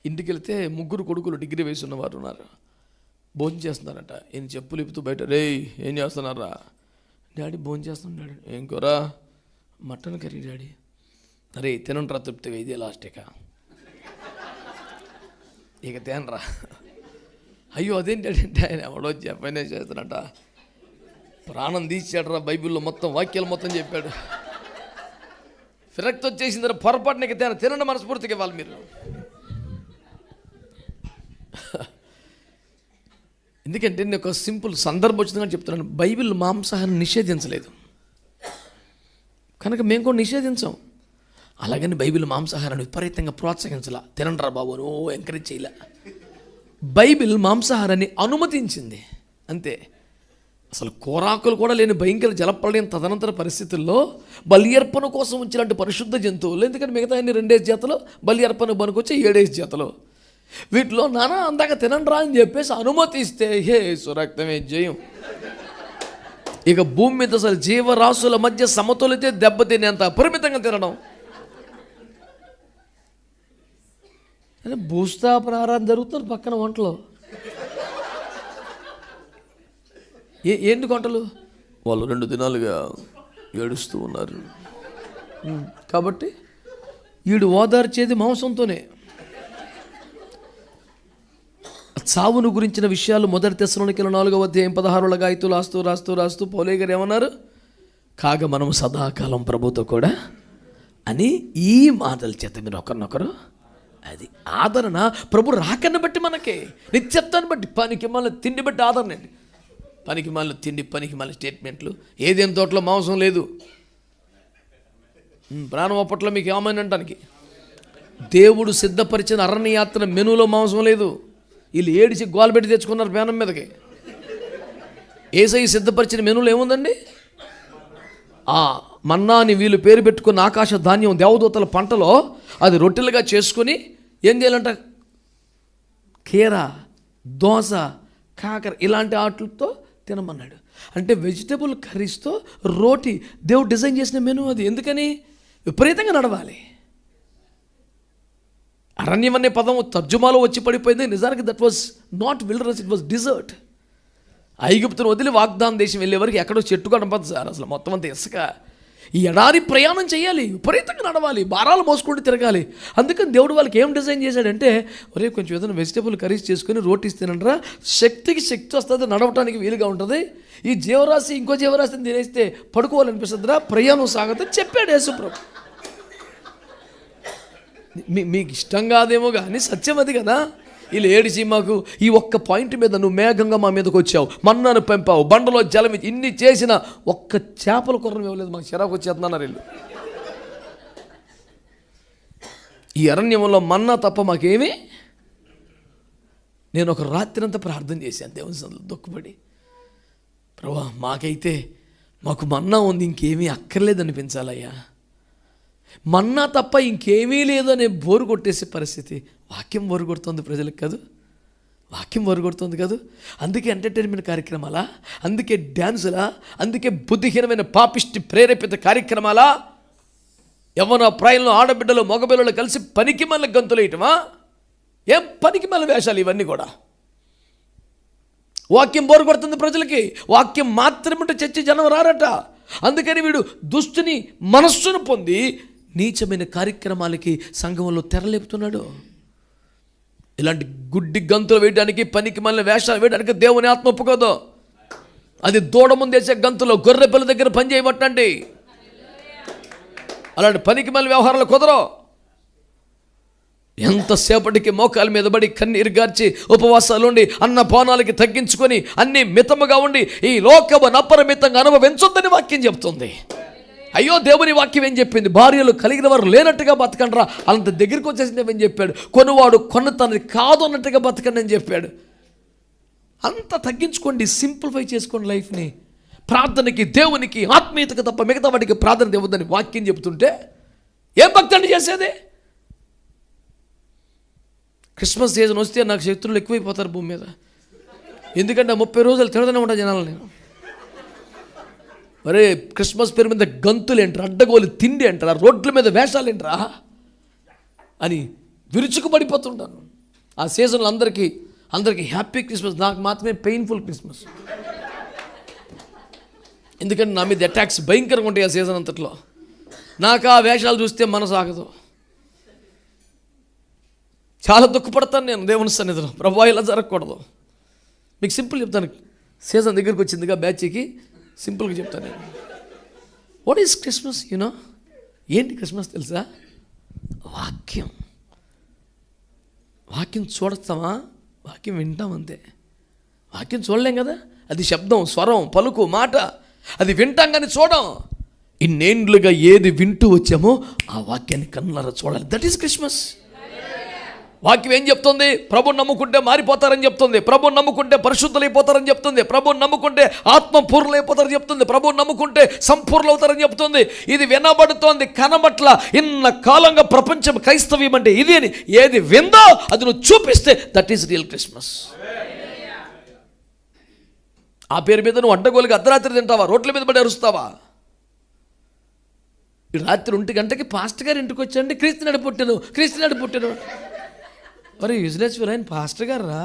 ఇంటికి వెళ్తే 3 కొడుకులు డిగ్రీ వయసు ఉన్నవారు ఉన్నారు. భోజనం చేస్తున్నారట. ఈయన చెప్పులు ఇప్పుతూ బయట, రే ఏం చేస్తున్నారా? డాడీ భోజనం చేస్తున్నాడు. ఏం కూర? Mutton curry daddy. అరే తినంట్రా తృప్తిగా, ఇదే లాస్ట్ ఇక తేనరా. అయ్యో అదేంటంటే ఆయన ఎవడో చెప్పనే చేస్తానంట. ప్రాణం తీసాడరా, బైబిల్లో మొత్తం వాక్యాలు మొత్తం చెప్పాడు. ఫిరక్తి వచ్చేసింది, పొరపాటున తినండి మనస్ఫూర్తిగా ఇవ్వాలి మీరు. ఎందుకంటే నేను ఒక సింపుల్ సందర్భం వచ్చిందని చెప్తున్నాను. బైబిల్ మాంసాహారం నిషేధించలేదు కనుక మేము కూడా నిషేధించాం. అలాగని బైబిల్ మాంసాహారాన్ని విపరీతంగా ప్రోత్సహించలా, తినండ్రా బాబు నో ఎంకరేజ్ చేయలే. బైబిల్ మాంసాహారాన్ని అనుమతించింది అంతే. అసలు కూరాకులు కూడా లేని భయంకర జలప్రళయం తదనంతర పరిస్థితుల్లో బలి అర్పణ కోసం ఉంచినట్టు పరిశుద్ధ జంతువులు, ఎందుకంటే మిగతా అన్ని 2 జాతులు, బలి అర్పణ పనికొచ్చే 7 జాతులు, వీటిలో నానా అందాక తినండ్రా అని చెప్పేసి అనుమతిస్తే హే సురక్తమే జయం. ఇక భూమి మీద అసలు జీవరాశుల మధ్య సమతులితే దెబ్బతినేంత అపరిమితంగా తినడం. భూస్థాపన జరుగుతుంది పక్కన వంటలో. ఏంటి వంటలు? వాళ్ళు 2 దినాలుగా ఏడుస్తూ ఉన్నారు కాబట్టి వీడు ఓదార్చేది మాంసంతోనే. చావును గురించిన విషయాలు 1 తెస్సలోనికీయుల 4వ అధ్యాయం 16 గాయతు రాస్తూ పౌలయ్య గారు ఏమన్నారు? కాగా మనం సదాకాలం ప్రభుతో కూడా అని ఈ మాటల చేత మీరు ఒకరినొకరు, అది ఆదరణ. ప్రభు రాకన్ని బట్టి మనకి, నిత్యత్వాన్ని బట్టి, పనికి మళ్ళీ తిండి బట్టి ఆదరణ అండి. పనికి మళ్ళీ తిండి, పనికి మళ్ళీ స్టేట్మెంట్లు. ఏదేం తోటలో మాంసం లేదు, ప్రాణం అప్పట్లో మీకు ఏమైనా అంటానికి. దేవుడు సిద్ధపరిచిన అరణ్యయాత్ర మెనూలో మాంసం లేదు. వీళ్ళు ఏడిచి గోలబెట్టి తెచ్చుకున్నారు పేనం మీదకి. యేసయ్య సిద్ధపరిచిన మెనూలో ఏముందండి? ఆ మన్నాని వీళ్ళు పేరు పెట్టుకున్న ఆకాశ ధాన్యం దేవదూతల పంటలో అది రొట్టెలుగా చేసుకొని ఏం చేయాలంట? కీర, దోస, కాకర ఇలాంటి ఆటలతో తినమన్నాడు. అంటే వెజిటబుల్ కర్రీస్తో రోటీ దేవుడు డిజైన్ చేసిన మెనూ అది. ఎందుకని? విపరీతంగా నడవాలి. అరణ్యం అనే పదం తర్జుమాలో వచ్చి పడిపోయింది. నిజానికి that was not wilderness, it was desert. ఐగుప్తును వదిలి వాగ్దాన దేశం వెళ్ళే వరకు ఎక్కడో చెట్టు కనపడదు సార్, అసలు మొత్తం అంతా ఇసుక. ఈ ఎడారి ప్రయాణం చేయాలి, విపరీతంగా నడవాలి, భారాలు మోసుకుంటూ తిరగాలి. అందుకని దేవుడు వాళ్ళకి ఏం డిజైన్ చేశాడంటే, ఒరే కొంచెం ఏదైనా వెజిటబుల్ కర్రీస్ చేసుకుని రోటీస్ తినండ్రా, శక్తికి శక్తి వస్తుంది, నడవటానికి వీలుగా ఉంటుంది. ఈ జీవరాశి ఇంకో జీవరాశిని తినేస్తే పడుకోవాలనిపిస్తుందిరా, ప్రయాణం సాగదని చెప్పాడు యేసుప్రభు. మీకు ఇష్టం కాదేమో కానీ సత్యం అది కదా. వీళ్ళు ఏడిచి మాకు ఈ ఒక్క పాయింట్ మీద నువ్వు మేఘంగా మా మీదకి వచ్చావు, మన్నాను పెంపావు, బండలో జలం ఇన్ని చేసిన ఒక్క చేపల కూరను ఇవ్వలేదు, మాకు చిరాకు వచ్చేస్తున్నారు వీళ్ళు. ఈ అరణ్యంలో మన్నా తప్ప మాకేమీ. నేను ఒక రాత్రి అంతా ప్రార్థన చేశాను దేవుని సన్నిధిలో దుఃఖపడి, ప్రభువా మాకైతే మాకు మన్నా ఉంది, ఇంకేమీ అక్కర్లేదు అనిపించాలయ్యా. మన్నా తప్ప ఇంకేమీ లేదు అనే బోరు కొట్టేసే పరిస్థితి. వాక్యం బోరు కొడుతుంది ప్రజలకు కాదు, వాక్యం బోరు కొడుతుంది కాదు. అందుకే ఎంటర్టైన్మెంట్ కార్యక్రమాలా, అందుకే డ్యాన్సులా, అందుకే బుద్ధిహీనమైన పాపిష్టి ప్రేరేపిత కార్యక్రమాలా, యవ్వన ప్రాయంలో ఆడబిడ్డలు మగబిడ్డలు కలిసి పనికి మళ్ళీ గంతులు వేయటమా? ఏం పనికి మళ్ళీ వేషాలు ఇవన్నీ కూడా. వాక్యం బోరు కొడుతుంది ప్రజలకి. వాక్యం మాత్రమే చర్చి జనం రారట. అందుకని వీడు దుష్టుని మనస్సును పొంది నీచమైన కార్యక్రమాలకి సంఘంలో తెరలేపుతున్నాడు. ఇలాంటి గుడ్డి గంతులు వేయడానికి, పనికి మళ్ళీ వేషాలు వేయడానికి దేవుని ఆత్మ ఒప్పుకోదు. అది దూడ ముందేసే గంతులో గొర్రె పిల్ల దగ్గర పని చేయబట్టండి. అలాంటి పనికి మళ్ళీ వ్యవహారాలు కుదరవు. ఎంతసేపటికి మోకాల మీద పడి కన్నీరు గార్చి ఉపవాసాలుండి అన్న పానాలకి తగ్గించుకొని అన్ని మితముగా ఉండి ఈ లోకము నపరిమితంగా అనుభవించొద్దని వాక్యం చెప్తుంది. అయ్యో దేవుని వాక్యం ఏం చెప్పింది? భార్యలు కలిగిన వారు లేనట్టుగా బతకండ్రా, అంత దగ్గరికి వచ్చేసింది ఏమని చెప్పాడు? కొనువాడు కొన్న తనది కాదు అన్నట్టుగా బతకండి అని చెప్పాడు. అంత తగ్గించుకోండి, సింప్లిఫై చేసుకోండి లైఫ్ని. ప్రార్థనకి, దేవునికి, ఆత్మీయతకు తప్ప మిగతా వాటికి ప్రార్థన ఇవ్వద్దని వాక్యం చెబుతుంటే ఏం భక్తి అండి చేసేది? క్రిస్మస్ సీజన్ వస్తే నాకు శత్రువులు ఎక్కువైపోతారు భూమి మీద. ఎందుకంటే 30 రోజులు తిడతానే ఉంటా జనాలు. నేను మరే క్రిస్మస్ పేరు మీద గంతులు ఏంట్రా, అడ్డగోలు తిండి ఏంట్రా, రోడ్ల మీద వేషాలు ఏంట్రా అని విరుచుకు పడిపోతుంటాను. ఆ సీజన్లో అందరికీ హ్యాపీ క్రిస్మస్, నాకు మాత్రమే పెయిన్ఫుల్ క్రిస్మస్. ఎందుకంటే నా మీద అటాక్స్ భయంకరంగా ఉంటాయి ఆ సీజన్ అంతట్లో. నాకు ఆ వేషాలు చూస్తే మనసు ఆగదు, చాలా దుఃఖపడతాను నేను దేవుని సన్నిధిలో. ప్రభువా ఇలా జరగకూడదు. మీకు సింపుల్ చెప్తాను, సీజన్ దగ్గరికి వచ్చిందిగా బ్యాచ్కి, సింపుల్గా చెప్తాను నేను. What is Christmas? యూనో ఏంటి క్రిస్మస్ తెలుసా? వాక్యం చూడతామా? వాక్యం వింటాం అంతే. వాక్యం చూడలేం కదా, అది శబ్దం, స్వరం, పలుకు, మాట, అది వింటాం కానీ చూడం. ఇన్నేండ్లుగా ఏది వింటూ వచ్చామో ఆ వాక్యాన్ని కన్నులారా చూడాలి. That is Christmas. వాక్యం ఏం చెప్తుంది? ప్రభుని నమ్ముకుంటే మారిపోతారని చెప్తుంది, ప్రభుని నమ్ముకుంటే పరిశుద్ధులైపోతారని చెప్తుంది, ప్రభుని నమ్ముకుంటే ఆత్మపూర్ణులైపోతారని చెప్తుంది, ప్రభుని నమ్ముకుంటే సంపూర్ణులు అవుతారని చెప్తుంది. ఇది వినబడుతోంది, కనబట్ల. ఇన్న కాలంగా ప్రపంచం క్రైస్తవ్యం అంటే ఇది అని ఏది విందో అది నువ్వు చూపిస్తే దట్ ఈస్ రియల్ క్రిస్మస్. ఆ పేరు మీద నువ్వు అడ్డగోలుగా అర్ధరాత్రి తింటావా? రోడ్ల మీద పడి అరుస్తావా? రాత్రి 1 గంటకి పాస్టర్ గారు ఇంటికి వచ్చాండి, క్రీస్తునాడు పుట్టాను. మరి యూజ్లెస్ ఆయన పాస్టర్ గారు రా,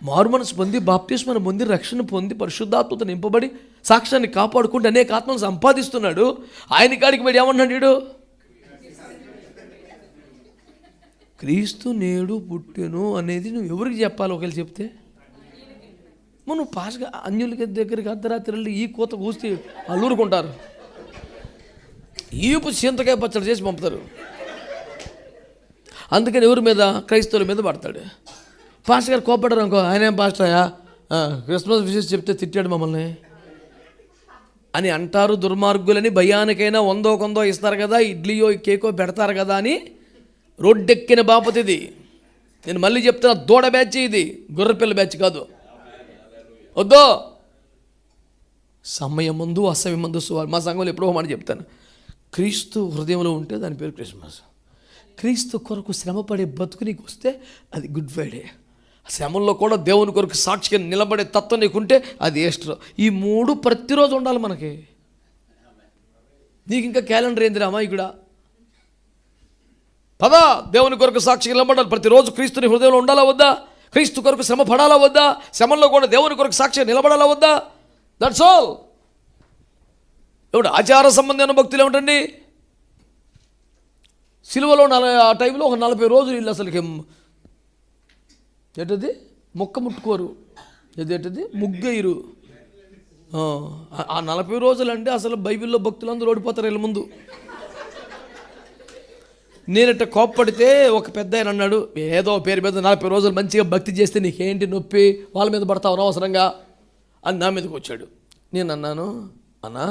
మారు మనసు పొంది, బాప్తిస్మను పొంది, రక్షణ పొంది, పరిశుద్ధాత్మతో నింపబడి, సాక్ష్యాన్ని కాపాడుకుంటూ అనేక ఆత్మను సంపాదిస్తున్నాడు. ఆయన కాడికి వెళ్ళి ఏమన్నాడు వీడు? క్రీస్తు నేడు పుట్టెను అనేది నువ్వు ఎవరికి చెప్పాలి? ఒకవేళ చెప్తే నువ్వు పాస్గా అన్యులకి దగ్గరికి అర్ధరాత్రి వెళ్ళి ఈ కోత కూస్తే వాళ్ళు ఊరుకుంటారు, ఈపు చింతకాయ పచ్చడి చేసి పంపుతారు. అందుకని ఎవరి మీద? క్రైస్తవుల మీద పడతాడు. పాస్టర్ గారు కోపడ్డారు అనుకో, ఆయన ఏం పాస్టర్యా క్రిస్మస్ విషయం చెప్తే తిట్టాడు మమ్మల్ని అని అంటారు. దుర్మార్గులని భయానికైనా 100 ఇస్తారు కదా, ఇడ్లీయో కేకో పెడతారు కదా అని రోడ్డెక్కిన బాపతి ఇది. నేను మళ్ళీ చెప్తున్నా, దూడ బ్యాచ్ ఇది, గొర్రెపిల్ల బ్యాచ్ కాదు. వద్దో సమయం ముందు అసమయం ముందు సువార్త. మా సంఘంలో ఎప్పుడో మాట చెప్తాను, క్రీస్తు హృదయంలో ఉంటే దాని పేరు క్రిస్మస్. క్రీస్తు కొరకు శ్రమపడే బతుకు నీకు వస్తే అది గుడ్ ఫ్రైడే. శ్రమంలో కూడా దేవుని కొరకు సాక్షిగా నిలబడే తత్వం నీకుంటే అది ఈస్టర్. ఈ 3 ప్రతిరోజు ఉండాలి మనకి. నీకు ఇంకా క్యాలెండర్ ఏంది రామా ఇక్కడ? పదా దేవుని కొరకు సాక్షిగా నిలబడాలి. ప్రతిరోజు క్రీస్తుని హృదయంలో ఉండాలా వద్దా? క్రీస్తు కొరకు శ్రమ పడాలా వద్దా? శ్రమంలో కూడా దేవుని కొరకు సాక్షిగా నిలబడాలా వద్దా? That's all. ఇప్పుడు ఆచార సంబంధమైన భక్తులు ఏమిటండి? సిలువలో ఆ టైంలో ఒక 40 రోజులు వీళ్ళు అసలుకి ఏంటది మొక్క ముట్టుకోరు, ఏదేంటది ముగ్గేయరు. ఆ 40 రోజులు అంటే అసలు బైబిల్లో భక్తులందరూ ఓడిపోతారు వీళ్ళ ముందు. నేనట కోప్పడితే ఒక పెద్ద ఆయన అన్నాడు, ఏదో పేరు మీద 40 రోజులు మంచిగా భక్తి చేస్తే నీకేంటి నొప్పి, వాళ్ళ మీద పడతావు అనవసరంగా అని నా మీదకి వచ్చాడు. నేను అన్నాను, అన్నా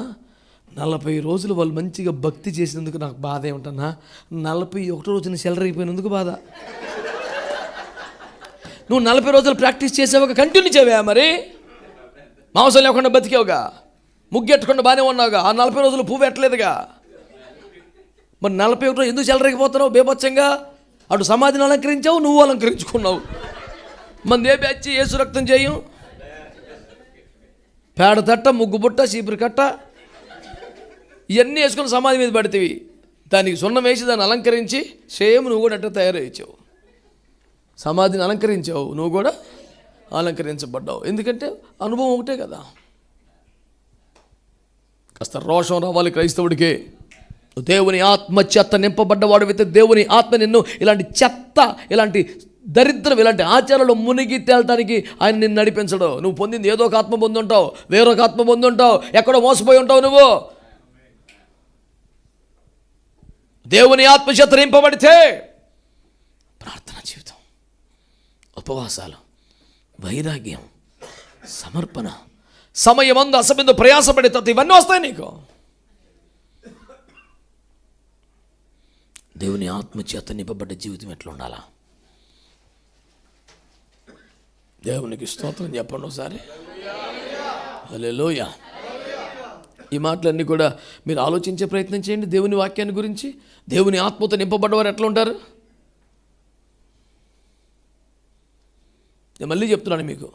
40 రోజులు వాళ్ళు మంచిగా భక్తి చేసినందుకు నాకు బాధ ఏమిటన్నా, 41 రోజున సెలరైపోయినందుకు బాధ. నువ్వు 40 రోజులు ప్రాక్టీస్ చేసావుగా, కంటిన్యూ చేయవా? మరి మాంసం లేకుండా బతికావుగా, ముగ్గెట్టకుండా బాగానే ఉన్నావుగా, ఆ 40 రోజులు పువ్వు ఎట్టలేదుగా. మరి 41 రోజులు ఎందుకు చెలరైపోతున్నావు బేబచ్చంగా? అటు సమాధిని అలంకరించావు, నువ్వు అలంకరించుకున్నావు. మంది ఏ బ్యాచ్ ఏసు రక్తం చేయం, పేడ తట్ట, ముగ్గు బుట్ట, చీపురు కట్ట ఇవన్నీ వేసుకుని సమాధి మీద పడితేవి, దానికి సున్నం వేసి దాన్ని అలంకరించి సేమ్ నువ్వు కూడా అట్లా తయారయ్యావు. సమాధిని అలంకరించావు, నువ్వు కూడా అలంకరించబడ్డావు. ఎందుకంటే అనుభవం ఒకటే కదా. కాస్త రోషం రావాలి క్రైస్తవుడికి. దేవుని ఆత్మ చెత్త నింపబడ్డవాడు అయితే దేవుని ఆత్మ నిన్ను ఇలాంటి చెత్త, ఇలాంటి దరిద్రం, ఇలాంటి ఆచారాలు మునిగి తేలటానికి ఆయన నిన్ను నడిపించడు. నువ్వు పొందింది ఏదో ఒక ఆత్మ పొంది ఉంటావు, వేరొక ఆత్మ పొంది ఉంటావు, ఎక్కడో మోసపోయి ఉంటావు. నువ్వు దేవుని ఆత్మ చేత నింపబడితే ప్రార్థన జీవితం, ఉపవాసాలు, వైరాగ్యం, సమర్పణ, సమయమందు అసమందు ప్రయాసపడే తత్వం ఇవన్నీ వస్తాయి నీకు. దేవుని ఆత్మ చేత నింపబడ్డ జీవితం ఎట్లా ఉండాలా? దేవునికి స్తోత్రం చెప్పండి ఒకసారి. హల్లెలూయా. ఈ మాటలన్నీ కూడా మీరు ఆలోచించే ప్రయత్నం చేయండి. దేవుని వాక్యాన్ని గురించి, దేవుని ఆత్మతో నింపబడ్డవారు ఎట్లా ఉంటారు? నేను మళ్ళీ చెప్తున్నాను మీకు,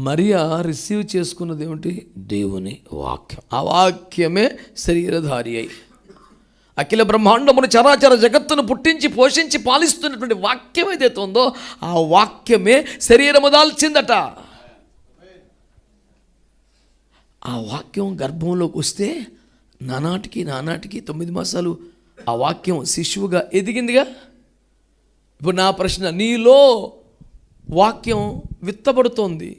మరియా రిసీవ్ చేసుకున్నది ఏమిటి? దేవుని వాక్యం. ఆ వాక్యమే శరీరధారి అయి అఖిల బ్రహ్మాండమును చరాచర జగత్తును పుట్టించి పోషించి పాలిస్తున్నటువంటి వాక్యం ఏదైతే ఉందో ఆ వాక్యమే శరీరము దాల్చిందట. ఆ వాక్యం గర్భంలోకి వస్తే నానాటికి 9 మాసాలు ఆ వాక్యం శిశువుగా ఎదిగిందిగా. ఇప్పుడు నా ప్రశ్న, నీలో వాక్యం విత్తబడుతోంది,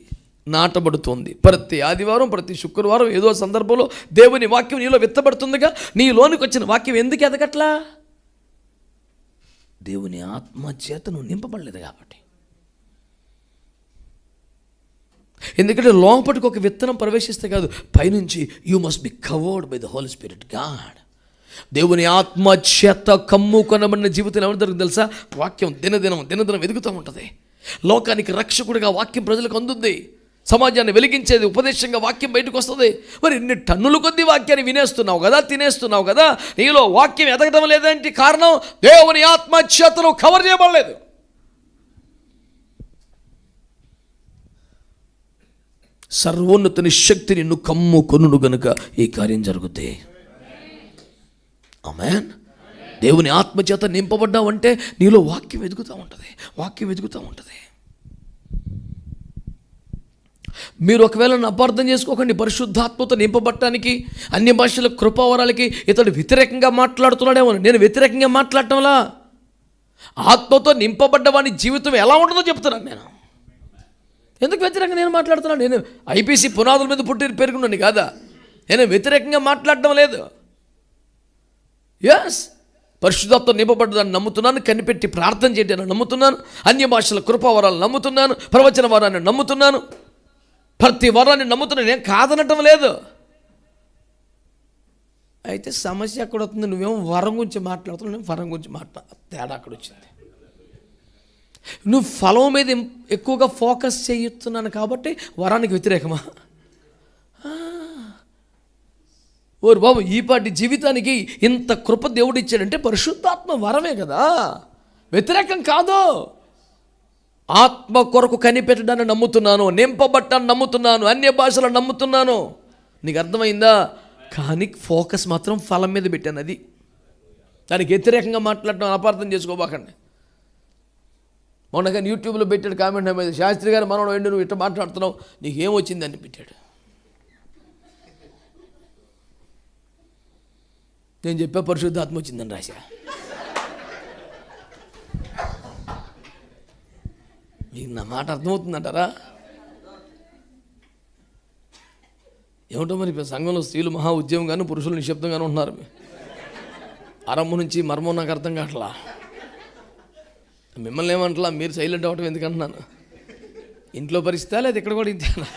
నాటబడుతోంది. ప్రతి ఆదివారం, ప్రతి శుక్రవారం ఏదో సందర్భంలో దేవుని వాక్యం నీలో విత్తబడుతుందిగా. నీలోనికి వచ్చిన వాక్యం ఎందుకు ఎదగట్లా? దేవుని ఆత్మ చేత నువ్వు నింపబడలేదు కాబట్టి. ఎందుకంటే లోపలికి ఒక విత్తనం ప్రవేశిస్తే కాదు, పైనుంచి you must be covered by the holy spirit god. దేవుని ఆత్మ చేత కమ్ముకొనబడిన జీవితం ఎవరి దగ్గర తెలుసా? వాక్యం దినదినం ఎదుగుతూ ఉంటుంది. లోకానికి రక్షకుడిగా వాక్యం ప్రజలకు అందుద్ది. సమాజాన్ని వెలిగించేది ఉపదేశంగా వాక్యం బయటకు వస్తుంది. మరి ఇన్ని టన్నుల కొద్ది వాక్యాన్ని వినేస్తున్నావు కదా, తినేస్తున్నావు కదా, నీలో వాక్యం ఎదగడం లేదంటే కారణం దేవుని ఆత్మ చేతను కవర్ చేయబడలేదు. సర్వోన్నతుని శక్తి నిన్ను కమ్ముకొనును గనుక ఈ కార్యం జరుగుద్ది. ఆమేన్. దేవుని ఆత్మచేత నింపబడ్డావంటే నీలో వాక్యం ఎదుగుతూ ఉంటుంది. మీరు ఒకవేళ అపార్థం చేసుకోకండి. పరిశుద్ధాత్మతో నింపబడటానికి, అన్య భాషల కృపావరాలకి ఇతడు వ్యతిరేకంగా మాట్లాడుతున్నాడేమో. నేను వ్యతిరేకంగా మాట్లాడటంలా, ఆత్మతో నింపబడ్డ వాని జీవితం ఎలా ఉంటుందో చెప్తున్నాను నేను. ఎందుకు వ్యతిరేకంగా నేను మాట్లాడుతున్నాను? నేను ఐపీసీ పునాదుల మీద పుట్టి పెరుగున్నాను కాదా. నేను వ్యతిరేకంగా మాట్లాడటం లేదు. ఎస్, పరిశుద్ధాత్మతో నింపబడ్డదాన్ని నమ్ముతున్నాను, కనిపెట్టి ప్రార్థన చేయడాన్ని నమ్ముతున్నాను, అన్య భాషల కృపావరాలు నమ్ముతున్నాను, ప్రవచన వరాన్ని నమ్ముతున్నాను, ప్రతి వరాన్ని నమ్ముతున్నాను. నేను కాదనటం లేదు. అయితే సమస్య ఎక్కడ వస్తుంది? నువ్వేమో వరం గురించి మాట్లాడుతున్నావు, నేను వరం గురించి తేడా అక్కడ వచ్చింది. నువ్వు ఫలం మీద ఎక్కువగా ఫోకస్ చేస్తున్నాను కాబట్టి వరానికి వ్యతిరేకమా? ఓరు బాబు, ఈ పాటి జీవితానికి ఇంత కృప దేవుడు ఇచ్చాడంటే పరిశుద్ధాత్మ వరమే కదా, వ్యతిరేకం కాదు. ఆత్మ కొరకు కనిపెట్టడాన్ని నమ్ముతున్నాను, నింపబట్టాన్ని నమ్ముతున్నాను, అన్య భాషలను నమ్ముతున్నాను. నీకు అర్థమైందా? కానీ ఫోకస్ మాత్రం ఫలం మీద పెట్టాను. అది దానికి వ్యతిరేకంగా మాట్లాడటం అపార్థం చేసుకోబాకండి. మొన్న కానీ యూట్యూబ్లో పెట్టాడు కామెంట్ మీద, శాస్త్రి గారు మనోడు ఏంటి నువ్వు ఇట్లా మాట్లాడుతున్నావు, నీకు ఏమొచ్చిందని పెట్టాడు. నేను చెప్పా పరిశుద్ధాత్మ వచ్చిందని రాశా. మీకు నా మాట అర్థమవుతుందంటారా? ఏమిటో మరి సంఘంలో స్త్రీలు మహా ఉద్యమంగాను, పురుషులు నిశ్శబ్దంగాను ఉంటున్నారు. ఆరంభం నుంచి మర్మం నాకు అర్థం కావట్లా. మిమ్మల్ని ఏమంటలా, మీరు సైలెంట్ అవ్వటం ఎందుకంటున్నాను? ఇంట్లో పరిస్థితి లేదా ఇక్కడ కూడా ఇంతేనా?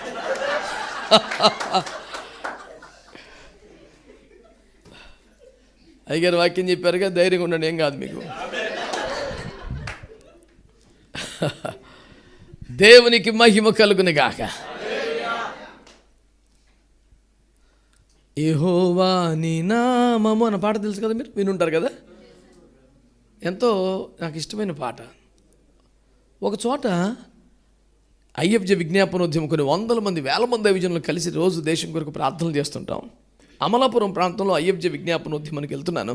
అయ్యగారు వాక్యం చెప్పారుగా, ధైర్యంగా ఉండండి, ఏం కాదు మీకు. దేవునికి మహిమ కలుగును గాక. యెహోవా నీ నామము అన్న పాట తెలుసు కదా, మీరు వినుంటారు కదా. ఎంతో నాకు ఇష్టమైన పాట. ఒక చోట ఐఎఫ్జే విజ్ఞాపనోద్యమం కొన్ని 100 మంది 1000 మంది దైవజనులు కలిసి రోజు దేశం కొరకు ప్రార్థనలు చేస్తుంటాం. అమలాపురం ప్రాంతంలో ఐఎఫ్జే విజ్ఞాపనోద్యమానికి వెళ్తున్నాను.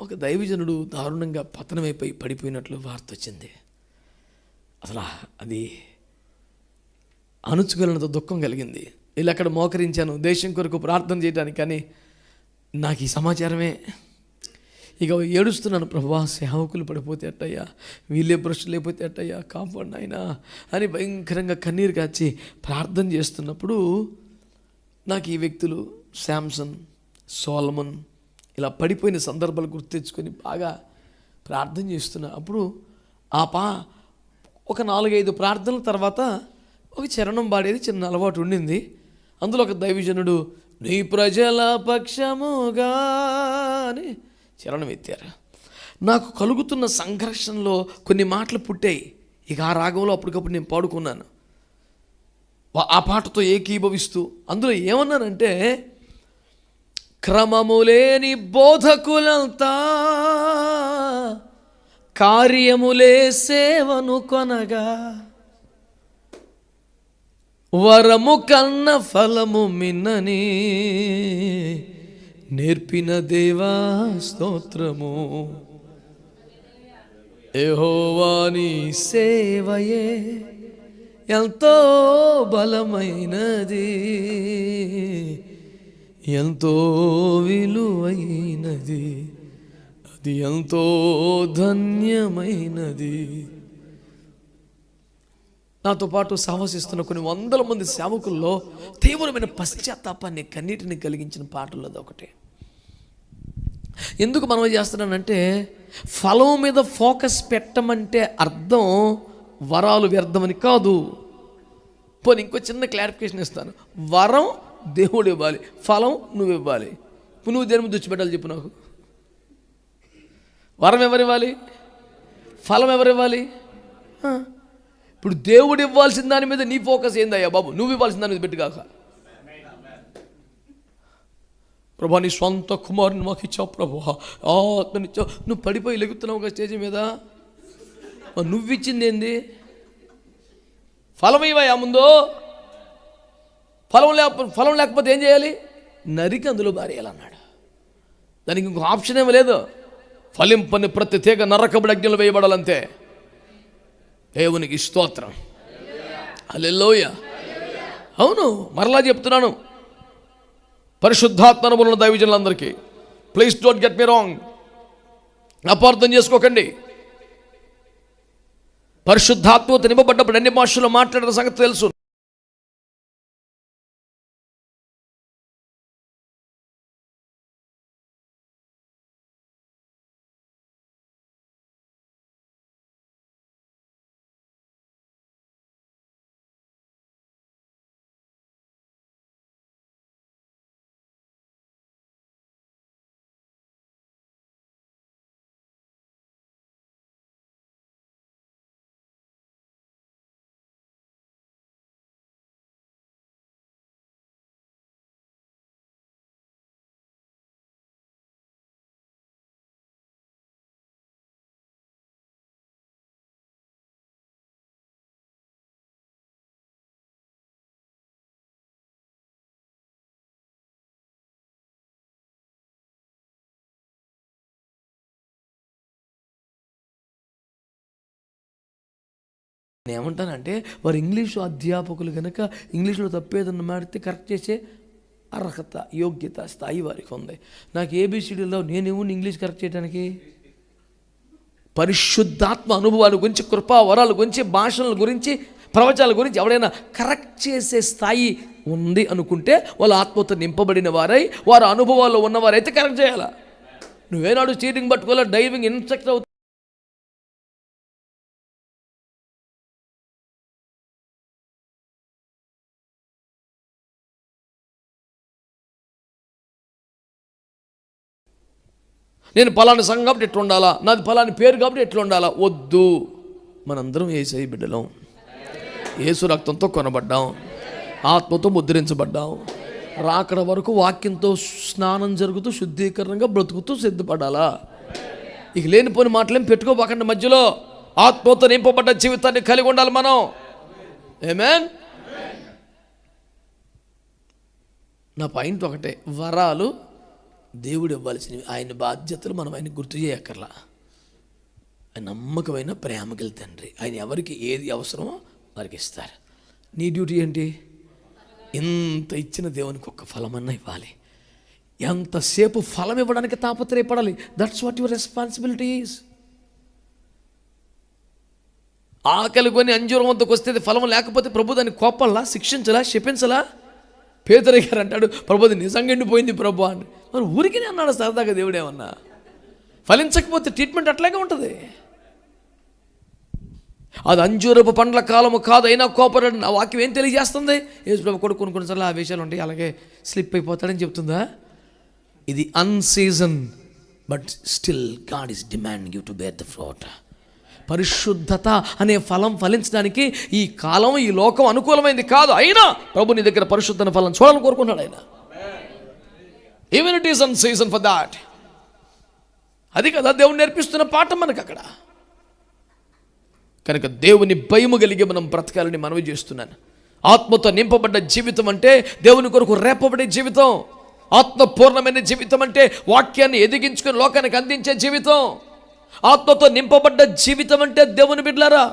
ఒక దైవజనుడు దారుణంగా పతనమైపోయి పడిపోయినట్లు వార్త వచ్చింది. అసలు అది అణుచుకోలేనంత దుఃఖం కలిగింది. వీళ్ళు అక్కడ మోకరించాను దేశం కొరకు ప్రార్థన చేయడానికి, కానీ నాకు ఈ సమాచారమే. ఇక ఏడుస్తున్నాను, ప్రభువా సేవకులు పడిపోతే అట్టయ్యా, వీళ్ళే బ్రష్లు లేకపోతే అట్టయ్యా, కాపాడు ఆయన అని భయంకరంగా కన్నీరు కాచి ప్రార్థన చేస్తున్నప్పుడు నాకు ఈ వ్యక్తులు శాంసన్, సోలమన్ ఇలా పడిపోయిన సందర్భాలు గుర్తు తెచ్చుకొని బాగా ప్రార్థన చేస్తున్నా. అప్పుడు ఒక 4-5 ప్రార్థనల తర్వాత ఒక చరణం పాడేది చిన్న అలవాటు ఉండింది. అందులో ఒక దైవజనుడు నీ ప్రజల పక్షముగా అని చరణం ఎత్తారు. నాకు కలుగుతున్న సంఘర్షణలో కొన్ని మాటలు పుట్టాయి. ఇక ఆ రాగంలో అప్పటికప్పుడు నేను పాడుకున్నాను, ఆ పాటతో ఏకీభవిస్తూ. అందులో ఏమన్నానంటే, క్రమము లేని బోధకులంతా కార్యములే సేవను కొనగా, వరము కన్న ఫలము మిన్నని నేర్పిన దేవా స్తోత్రము. యెహోవా నీ సేవయే ఎంతో బలమైనది, ఎంతో విలువైనది, అది ఎంతో ధన్యమైనది. నాతో పాటు సాహసిస్తున్న కొన్ని వందల మంది సేవకుల్లో తీవ్రమైన పశ్చాత్తాపాన్ని, కన్నీటిని కలిగించిన పాటల్లో ఒకటే. ఎందుకు మనం చేస్తున్నానంటే, ఫలం మీద ఫోకస్ పెట్టమంటే అర్థం వరాలు వ్యర్థమని కాదు. పోనీ ఇంకో చిన్న క్లారిఫికేషన్ ఇస్తాను. వరం దేవుడు ఇవ్వాలి, ఫలం నువ్వు ఇవ్వాలి. నువ్వు దేని మీద తెచ్చిపెట్టాలి చెప్పు నాకు? వరం ఎవరివ్వాలి, ఫలం ఎవరివ్వాలి? ఇప్పుడు దేవుడు ఇవ్వాల్సిన దాని మీద నీ ఫోకస్ ఏందయ్యా బాబు? నువ్వు ఇవ్వాల్సిన దాని మీద పెట్టుగాక. ప్రభా నీ స్వంత కుమారుని మాకు ఇచ్చావు ప్రభు, ఆత్మనిచ్చావు. నువ్వు పడిపోయి లెగుతున్నావు కదా స్టేజ్ మీద, నువ్వు ఇచ్చింది ఏంది? ఫలం ఇవ్వయా ముందు. ఫలం లేకపోతే ఏం చేయాలి? నరికి అందులో బారేయాలన్నాడు. దానికి ఇంకో ఆప్షన్ ఏమీ లేదు. ఫలింపని ప్రతి తీగ నరకబడి అగ్నిలో వేయబడాలంతే. దేవునికి స్తోత్రం, హల్లెలూయా. అవును, మరలా చెప్తున్నాను, పరిశుద్ధాత్మ అనుభవం దైవజనులందరికీ, please don't get me wrong, అపార్థం చేసుకోకండి. పరిశుద్ధాత్మతో నింపబడ్డప్పుడు అన్ని భాషల్లో మాట్లాడిన సంగతి తెలుసు. నేను ఏమంటానంటే, వారు ఇంగ్లీషు అధ్యాపకులు కనుక ఇంగ్లీష్లో తప్పేదన్న మాడితే కరెక్ట్ చేసే అర్హత, యోగ్యత, స్థాయి వారికి ఉంది. నాకు ఏబిసిడీలో నేనేమో ఇంగ్లీష్ కరెక్ట్ చేయడానికి? పరిశుద్ధాత్మ అనుభవాల గురించి, కృపా వరాల గురించి, భాషల గురించి, ప్రవచనాల గురించి ఎవడైనా కరెక్ట్ చేసే స్థాయి ఉంది అనుకుంటే వాళ్ళు ఆత్మతో నింపబడిన వారై, వారు అనుభవాల్లో ఉన్నవారైతే కరెక్ట్ చేయాలా. నువ్వేనాడు చీటింగ్ పట్టుకోవాలా, డైవింగ్ ఇన్స్ట్రక్టర్ అవుతుంది. నేను పలాని సంఘం కాబట్టి ఎట్లా ఉండాలా, నాది పలాని పేరు కాబట్టి ఎట్లా ఉండాలా? వద్దు. మనందరం యేసయ్య బిడ్డలం, యేసు రక్తంతో కొనబడ్డాం, ఆత్మతో ముద్రించబడ్డాం. రాకడ వరకు వాక్యంతో స్నానం జరుగుతూ శుద్ధీకరణగా బ్రతుకుతూ సిద్ధపడాలా. ఇక లేనిపోని మాటలేం పెట్టుకోబాకండి. మధ్యలో ఆత్మతో నింపబడ్డ జీవితాన్ని కలిగి ఉండాలి మనం. ఆమేన్. నా పాయింట్ ఒకటే, వరాలు దేవుడు ఇవ్వాల్సినవి, ఆయన బాధ్యతలు మనం ఆయన గుర్తు చేయక్కర్లా. ఆయన నమ్మకమైన ప్రేమగల తండ్రి, ఆయన ఎవరికి ఏది అవసరమో వారికి ఇస్తారు. నీ డ్యూటీ ఏంటి? ఇంత ఇచ్చిన దేవునికి ఒక్క ఫలమన్నా ఇవ్వాలి. ఎంతసేపు ఫలం ఇవ్వడానికి తాపత్రయపడాలి. That's what your responsibility is. ఆకలి కొని అంజూరం వద్దకు వస్తే ఫలం లేకపోతే ప్రభు దాన్ని కోపంలా, శిక్షించలా, శపించలా? పేతురు గారు అంటాడు, ప్రభు అది నిజంగా ఎండిపోయింది ప్రభు అని. మరి ఊరికినే అన్నాడు సరదాగా దేవుడేమన్నా? ఫలించకపోతే ట్రీట్మెంట్ అట్లాగే ఉంటుంది. అది అంజూరపు పండ్ల కాలము కాదు, అయినా కోపరాడు. ఆ వాక్యం ఏం తెలియజేస్తుంది? యేసు ప్రభు కూడా కొన్నిసార్లు ఆ విషయాలు ఉంటాయి, అలాగే స్లిప్ అయిపోతాడని చెప్తుందా? ఇది unseason, but still God is demanding you to bear the fruit. పరిశుద్ధత అనే ఫలం ఫలించడానికి ఈ కాలం, ఈ లోకం అనుకూలమైంది కాదు. అయినా ప్రభు నీ దగ్గర పరిశుద్ధన ఫలం చూడాలని కోరుకున్నాడు ఆయన. Even it is an season for that. అది కదా దేవుడు నేర్పిస్తున్న పాఠం మనకు అక్కడ. కనుక దేవుని భయము కలిగి మనం బ్రతకాలని మనవి చేస్తున్నాను. ఆత్మతో నింపబడ్డ జీవితం అంటే దేవుని కొరకు రేపబడే జీవితం. ఆత్మపూర్ణమైన జీవితం అంటే వాక్యాన్ని ఎదిగించుకుని లోకానికి అందించే జీవితం. ఆత్మతో నింపబడ్డ జీవితం అంటే దేవుని బిడ్డలారా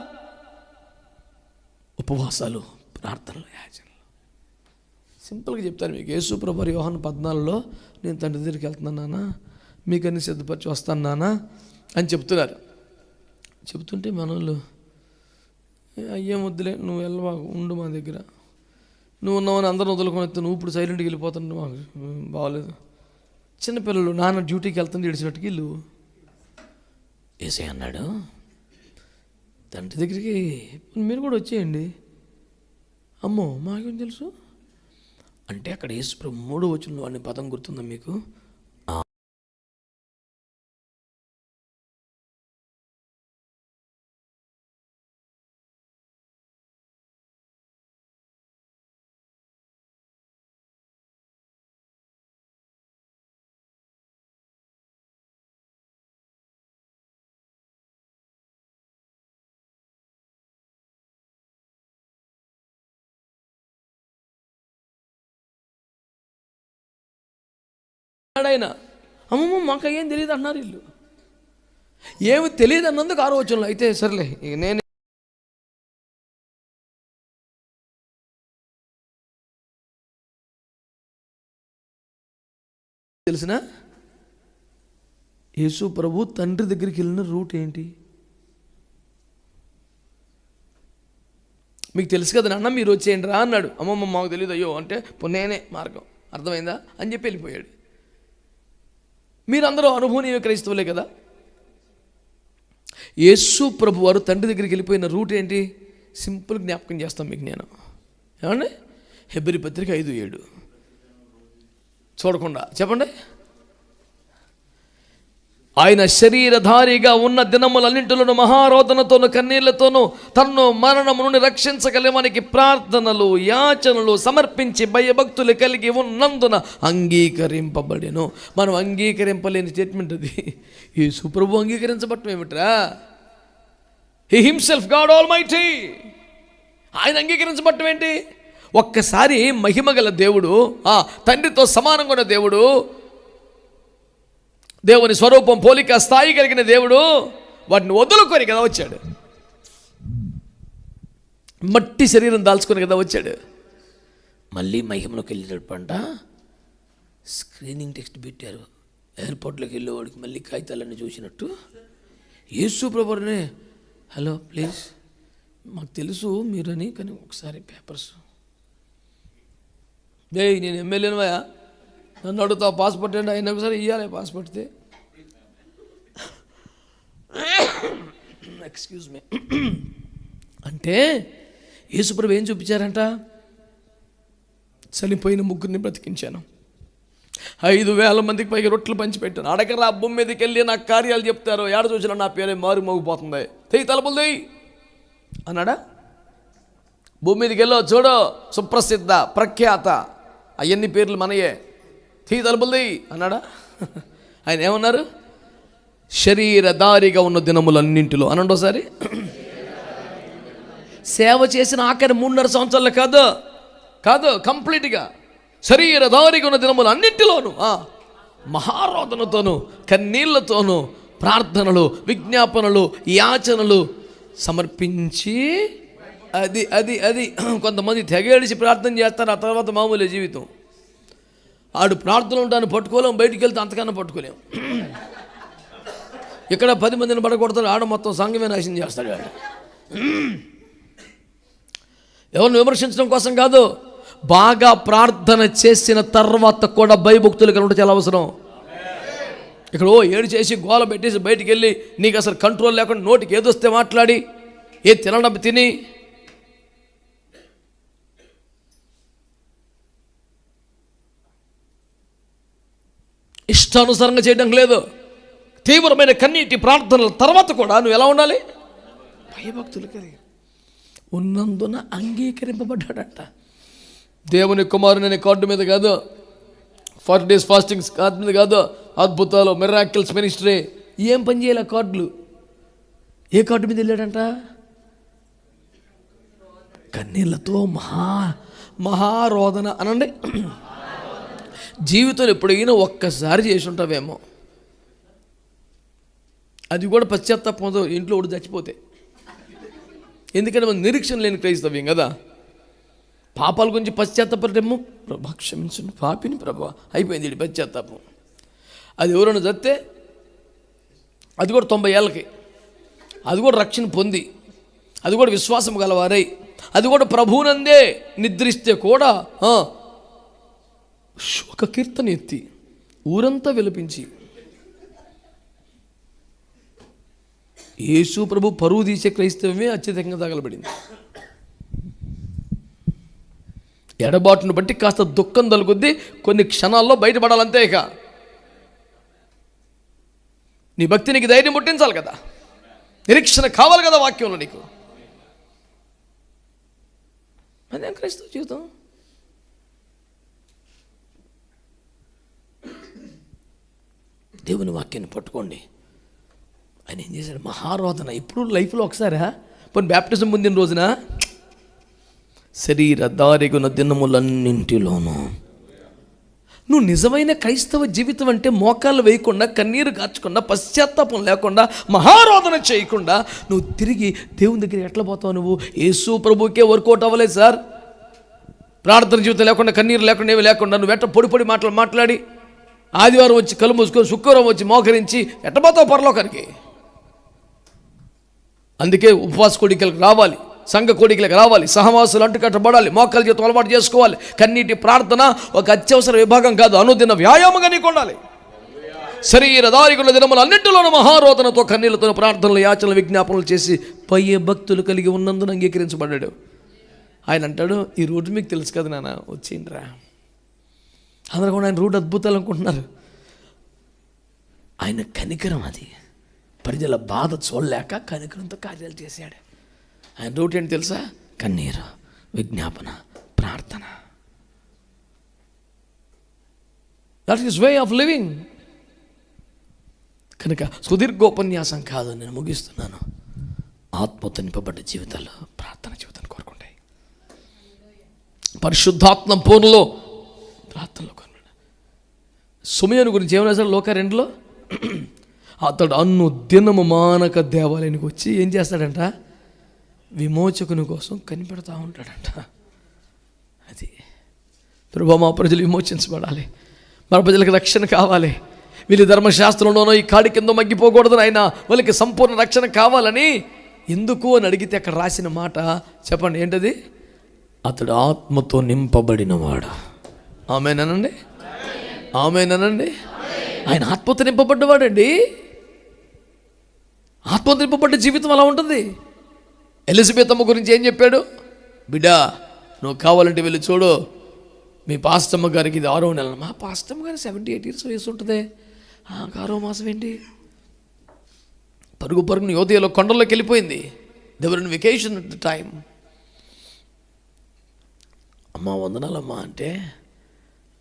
ఉపవాసాలు, ప్రార్థనలు, యాచనలు. సింపుల్గా చెప్తాను మీకు. యేసు ప్రభువు యోహాను 14లో నేను తండ్రి దగ్గరికి వెళ్తున్నాను నాన్న, మీకన్నీ సిద్ధపరిచి వస్తాను నాన్న అని చెప్తున్నారు. చెప్తుంటే మనోళ్ళు అయ్యేం వద్దులే, నువ్వు వెళ్ళవా, ఉండు మా దగ్గర, నువ్వు ఉన్నావని అందరూ వదులుకొని వస్తే నువ్వు ఇప్పుడు సైలెంట్గా వెళ్ళిపోతుంటే మాకు బాగోలేదు. చిన్నపిల్లలు నాన్న డ్యూటీకి వెళ్తుంది ఏడిచినట్టుకి ఇల్లు ఏసే అన్నాడు, తండ్రి దగ్గరికి మీరు కూడా వచ్చేయండి. అమ్మో మాకేం తెలుసు అంటే అక్కడ యేసు ప్రభు 3వ వచనంలో అనే పదం గుర్తుందా మీకు? ఆయన అమ్మమ్మ మాకు ఏం తెలియదు అన్నారు వీళ్ళు. ఏమి తెలియదు అన్నందుకు 6వ వచనంలో అయితే సర్లే ఇక నేను తెలిసిన యేసు ప్రభు తండ్రి దగ్గరికి వెళ్ళిన రూట్ ఏంటి మీకు తెలుసు కదా నాన్న, మీరు వచ్చేయండి రా అన్నాడు. అమ్మమ్మ మాకు తెలియదు అయ్యో అంటే నేనే మార్గం, అర్థమైందా అని చెప్పి వెళ్ళిపోయాడు. మీరందరూ అనుభవనీయ క్రైస్తవులే కదా. యేసు ప్రభు వారు తండ్రి దగ్గరికి వెళ్ళిపోయిన రూట్ ఏంటి? సింపుల్ జ్ఞాపకం చేస్తాం మీకు నేను. ఏమండి? హెబ్రీ పత్రిక 5:7 చూడకుండా చెప్పండి. ఆయన శరీరధారిగా ఉన్న దినములన్నింటిలోనూ మహారోదనతోనూ కన్నీళ్లతోనూ తన్ను మరణము నుండి రక్షించగలవానికి ప్రార్థనలు యాచనలు సమర్పించి భయభక్తులు కలిగి ఉన్నందున అంగీకరింపబడెను. మనం అంగీకరింపలేని స్టేట్మెంట్ అది. యేసు ప్రభువు అంగీకరించబడటం ఏమిట్రా? హి హిమ్సెల్ఫ్ గాడ్ ఆల్మైటీ, ఆయన అంగీకరించబడటం ఏంటి? ఒక్కసారి మహిమగల దేవుడు, తండ్రితో సమానంగా ఉన్న దేవుడు, దేవుని స్వరూపం పోలిక స్థాయి కలిగిన దేవుడు వాటిని వదులుకొని కదా వచ్చాడు. మట్టి శరీరం దాల్చుకొని కదా వచ్చాడు. మళ్ళీ మహిమలోకి వెళ్ళేటప్పంట స్క్రీనింగ్ టెక్స్ట్ పెట్టారు. ఎయిర్పోర్ట్లోకి వెళ్ళేవాడికి మళ్ళీ కాగితాలన్నీ చూసినట్టు యేసు ప్రభువునే, హలో ప్లీజ్ మాకు తెలుసు మీరని, కానీ ఒకసారి పేపర్స్ నేను ఎమ్మెల్యేనవా, నన్ను అడుగుతావు పాస్పోర్ట్ అంటే ఆయన ఒకసారి ఇవ్వాలి పాస్పోర్ట్తే. ఎక్స్క్యూజ్ మీ అంటే యేసుప్రభు ఏం చూపించారంట? చనిపోయిన 3 బ్రతికించాను, 5,000 మందికి పైగా రొట్టెలు పంచిపెట్టాను, అడగరా భూమి మీదకి వెళ్ళి నాకు కార్యాలు చెప్తారు, ఏడ చూసినా నా పేరే మారు మోగిపోతుంది, తెయ్యి తలుపులు తెయ్యి అన్నాడా? భూమి మీదకి వెళ్ళో చూడు సుప్రసిద్ధ ప్రఖ్యాత అవన్నీ పేర్లు మనయే, తీ తలుపులది అన్నాడా? ఆయన ఏమన్నారు? శరీరధారిగా ఉన్న దినములన్నింటిలో అనండి ఒకసారి. సేవ చేసిన ఆఖరి 3.5 సంవత్సరాలు కాదు కాదు కంప్లీట్గా శరీరధారిగా ఉన్న దినములన్నింటిలోనూ మహారోదనతోనూ కన్నీళ్లతోనూ ప్రార్థనలు విజ్ఞాపనలు యాచనలు సమర్పించి అది అది అది కొంతమంది తెగేడిచి ప్రార్థన చేస్తారు, ఆ తర్వాత మామూలే జీవితం. ఆడు ప్రార్థన ఉంటాను పట్టుకోలేం, బయటికి వెళ్తే అంతకన్నా పట్టుకోలేం. ఇక్కడ 10 మందిని పడగొడతాడు, ఆడ మొత్తం సంఘమే నాశనం చేస్తాడు. ఆడు ఎవరిని విమర్శించడం కోసం కాదు, బాగా ప్రార్థన చేసిన తర్వాత కూడా భయభక్తులు కలగడం చాలా అవసరం. ఇక్కడ ఏడు చేసి గోల పెట్టేసి బయటికి వెళ్ళి నీకు అసలు కంట్రోల్ లేకుండా నోటికి ఏదొస్తే మాట్లాడి ఏ తినడం తిని ఇష్టానుసారంగా చేయడం లేదు. తీవ్రమైన కన్నీటి ప్రార్థనల తర్వాత కూడా నువ్వు ఎలా ఉండాలి? భయభక్తులు కలిగి ఉన్నందున అంగీకరింపబడ్డాడట. దేవుని కుమారుని కార్డు మీద కాదు, 40 days ఫాస్టింగ్స్ కార్డు మీద కాదు, అద్భుతాలు మిరాకిల్స్ మినిస్ట్రీ ఏం పని చేయాలి కార్డులు. ఏ కార్డు మీద వెళ్ళాడంట? కన్నీళ్లతో మహారోదన అనండి. జీవితంలో ఎప్పుడైనా ఒక్కసారి చేసి ఉంటావేమో, అది కూడా పశ్చాత్తాపంతో ఇంట్లో ఒకటి చచ్చిపోతే. ఎందుకంటే మన నిరీక్షణ లేని క్రైస్తవ్యం కదా. పాపాల గురించి పశ్చాత్తాపడేమో, ప్రభా క్షమించండి పాపిని ప్రభా, అయిపోయింది ఇది పశ్చాత్తాపం. అది ఎవరైనా చస్తే అది కూడా 90 ఏళ్ళకి, అది కూడా రక్షణ పొంది, అది కూడా విశ్వాసం గలవారై, అది కూడా ప్రభువునందే నిద్రిస్తే కూడా ఒక కీర్తన ఎత్తి ఊరంతా విలపించి యేసు ప్రభు పరువు తీసే క్రైస్తవమే అత్యధికంగా తగలబడింది. ఎడబాటును బట్టి కాస్త దుఃఖం తలుగుద్ది, కొన్ని క్షణాల్లో బయటపడాలంతే. ఇక నీ భక్తి నీకు ధైర్యం పుట్టించాలి కదా, నిరీక్షణ కావాలి కదా వాక్యంలో నీకు. అదేం క్రైస్తవ జీవితం. దేవుని వాక్యాన్ని పట్టుకోండి. ఆయన ఏం చేశాడు? మహారోదన. ఇప్పుడు లైఫ్లో ఒకసారా, పోనీ బ్యాప్టిజం పొందిన రోజున, శరీర దారిగున దినములన్నింటిలోనూ. నువ్వు నిజమైన క్రైస్తవ జీవితం అంటే మోకాళ్ళు వేయకుండా, కన్నీరు కార్చకుండా, పశ్చాత్తాపం లేకుండా, మహారోదన చేయకుండా నువ్వు తిరిగి దేవుని దగ్గర ఎట్లా పోతావు? నువ్వు యేసు ప్రభుకే వర్కౌట్ అవ్వలేదు సార్. ప్రార్థన జీవితం లేకుండా, కన్నీరు లేకుండా, ఏమి లేకుండా నువ్వు ఎట్ట పొడి మాటలు మాట్లాడి ఆదివారం వచ్చి కళ్ళు మూసుకొని శుక్రవారం వచ్చి మోకరించి ఎట్టబోతావు పరలోకానికి? అందుకే ఉపవాస కోడికలకు రావాలి, సంఘ కోడికలకు రావాలి, సహవాసులు అంటుకట్టబడాలి, మోకాళ్ళ జీవితం అలవాటు చేసుకోవాలి. కన్నీటి ప్రార్థన ఒక అత్యవసర విభాగం కాదు, అనుదిన వ్యాయామంగా నీకు ఉండాలి. శరీర దారిగుల దినములు అన్నింటిలోనూ మహారోదనతో, కన్నీళ్లతో, ప్రార్థనలు, యాచనలు, విజ్ఞాపనలు చేసి పోయే భక్తులు కలిగి ఉన్నందున అంగీకరించబడ్డాడు. ఆయన అంటాడు, ఈ రూట్ మీకు తెలుసు కదా నాన్న, వచ్చిండ్రా. అందరూ కూడా ఆయన రూట్ అద్భుతాలు అనుకుంటున్నారు. ఆయన కనికరం, అది ప్రజల బాధ చూడలేక కనికరంతో కార్యాలు చేశాడు. ఆయన రూట్ ఏంటి తెలుసా? కన్నీరు, విజ్ఞాపన, ప్రార్థన. That is way of living. కనుక సుదీర్ఘోపన్యాసం కాదు, నేను ముగిస్తున్నాను. ఆత్మతో నింపబడ్డ జీవితాలు ప్రార్థన జీవితాన్ని కోరుకుంటాయి. పరిశుద్ధాత్మ పూర్ణలో ప్రార్థనలో కొన్నాడు. సుమయోను గురించి ఏమైనా సరే లోక 2లో అతడు అన్ను దినము మానక దేవాలయానికి వచ్చి ఏం చేస్తాడంట? విమోచకుని కోసం కనిపెడతా ఉంటాడంట. అది ప్రభువా, మా ప్రజలు విమోచించబడాలి, మన ప్రజలకు రక్షణ కావాలి, వీళ్ళు ధర్మశాస్త్రంలోనో ఈ కాడి కింద మగ్గిపోకూడదు ఆయన, వాళ్ళకి సంపూర్ణ రక్షణ కావాలని. ఎందుకు అని అడిగితే అక్కడ రాసిన మాట చెప్పండి, ఏంటది? అతడు ఆత్మతో నింపబడినవాడు. ఆమేనండి, ఆమేనండి. ఆయన ఆత్మతో నింపబడ్డవాడండి. ఆత్మతో నింపబడ్డ జీవితం అలా ఉంటుంది. ఎలిజబెత్ అమ్మ గురించి ఏం చెప్పాడు? బిడ్డా, నువ్వు కావాలంటే వెళ్ళి చూడు, మీ పాస్టమ్మ గారికి ఇది 6వ నెల. మా పాస్టమ్మ గారు 78 years వయసు ఉంటుంది. 6వ మాసం ఏంటి? పరుగును యోధయలో కొండల్లోకి వెళ్ళిపోయింది. They were in vacation at the time. అమ్మ వందనాలమ్మా అంటే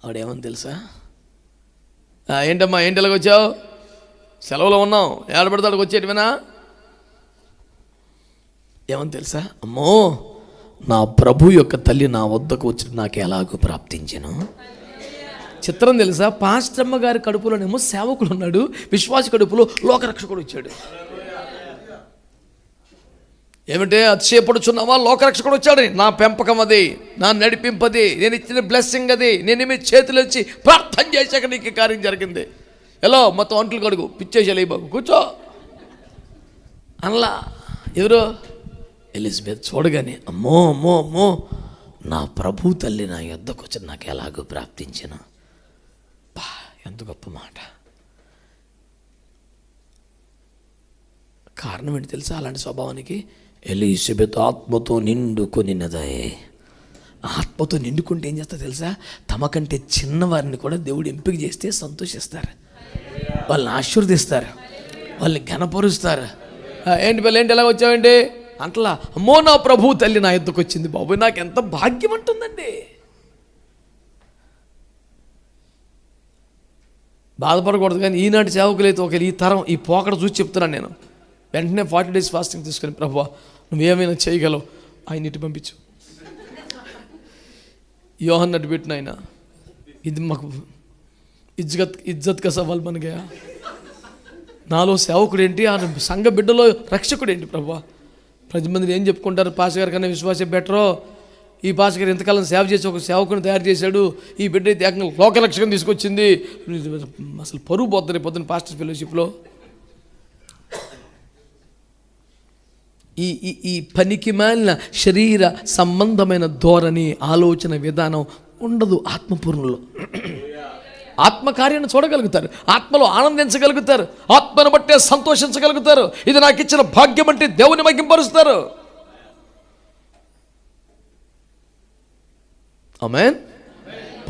ఆవిడేమని తెలుసా? ఏంటమ్మా, ఏంటి ఎలాగ వచ్చావు? సెలవులో ఉన్నాం, ఏడబడతాడికి వచ్చేటివేనా? ఏమని తెలుసా? అమ్మో, నా ప్రభు యొక్క తల్లి నా వద్దకు వచ్చి నాకు ఎలాగో ప్రాప్తించను. చిత్రం తెలుసా? పాస్టమ్మ గారి కడుపులోనేమో సేవకుడు ఉన్నాడు, విశ్వాస కడుపులో లోకరక్షకుడు వచ్చాడు. ఏమిటే అతిశయపడుచున్నావా? లోకరక్షకుడు వచ్చాడు. నా పెంపకం అది, నా నడిపింపది, నేను ఇచ్చిన బ్లెస్సింగ్ అది, నేను మీ చేతులు ఇచ్చి ప్రార్థన చేశాక నీకు కార్యం జరిగింది. ఎలా మొత్తం అంట్లు కడుగు, పిచ్చేసేలే బాబు, కూర్చో అనలా. ఎవరో ఎలిజబెత్ చూడగానే అమ్మో అమ్మో అమ్మో, నా ప్రభు తల్లి నా యొద్దకు వచ్చి నాకు ఎలాగో ప్రాప్తించిన. ఎంత గొప్ప మాట. కారణం ఏంటి తెలుసా అలాంటి స్వభావానికి? ఎలిజబెత్ ఆత్మతో నిండుకొనినదే. ఆత్మతో నిండుకుంటే ఏం చేస్తా తెలుసా? తమకంటే చిన్నవారిని కూడా దేవుడు ఎంపిక చేస్తే సంతోషిస్తారు, వాళ్ళని ఆశీర్వదిస్తారు, వాళ్ళని ఘనపరుస్తారు. ఏంటి పిల్ల, ఏంటి ఎలా వచ్చావేంటి అంటలా. అమ్మో, నా ప్రభు తల్లి నా ఎద్దుకు వచ్చింది బాబు, నాకు ఎంత భాగ్యం అంటుందండి. బాధపడకూడదు, కానీ ఈనాటి సేవకులైతే ఒకవేళ ఈ తరం ఈ పోకడ చూసి చెప్తున్నాను నేను. వెంటనే 40 days ఫాస్టింగ్ తీసుకొని, ప్రభువా నువ్వేమైనా చేయగలవు, ఆయన ఇటు పంపించు. యోహన్ అటు పెట్టిన ఆయన, ఇది మాకు ఇజ్జత్ కా సవాల్ బన్ గయా. నాలో సేవకుడు ఏంటి, ఆ సంఘ బిడ్డలో రక్షకుడు ఏంటి ప్రభా. 10 మంది ఏం చెప్పుకుంటారు, పాస్ గారి కన్నా విశ్వాసం బెటరో, ఈ పాస్ గారు ఎంతకాలం సేవ చేసి ఒక సేవకుని తయారు చేశాడు, ఈ బిడ్డ అయితే ఏకంగా లోక రక్షకం తీసుకొచ్చింది. అసలు పరువు పోతుంది పొద్దున్న పాస్టర్ ఫెలోషిప్లో. ఈ పనికి మాలిన శరీర సంబంధమైన ధోరణి, ఆలోచన విధానం ఉండదు ఆత్మపూర్ణులో. ఆత్మకార్యాన్ని చూడగలుగుతారు, ఆత్మలో ఆనందించగలుగుతారు, ఆత్మను బట్టే సంతోషించగలుగుతారు. ఇది నాకు ఇచ్చిన భాగ్యం అంటే దేవుని మహింపరుస్తారు. ఆమేన్.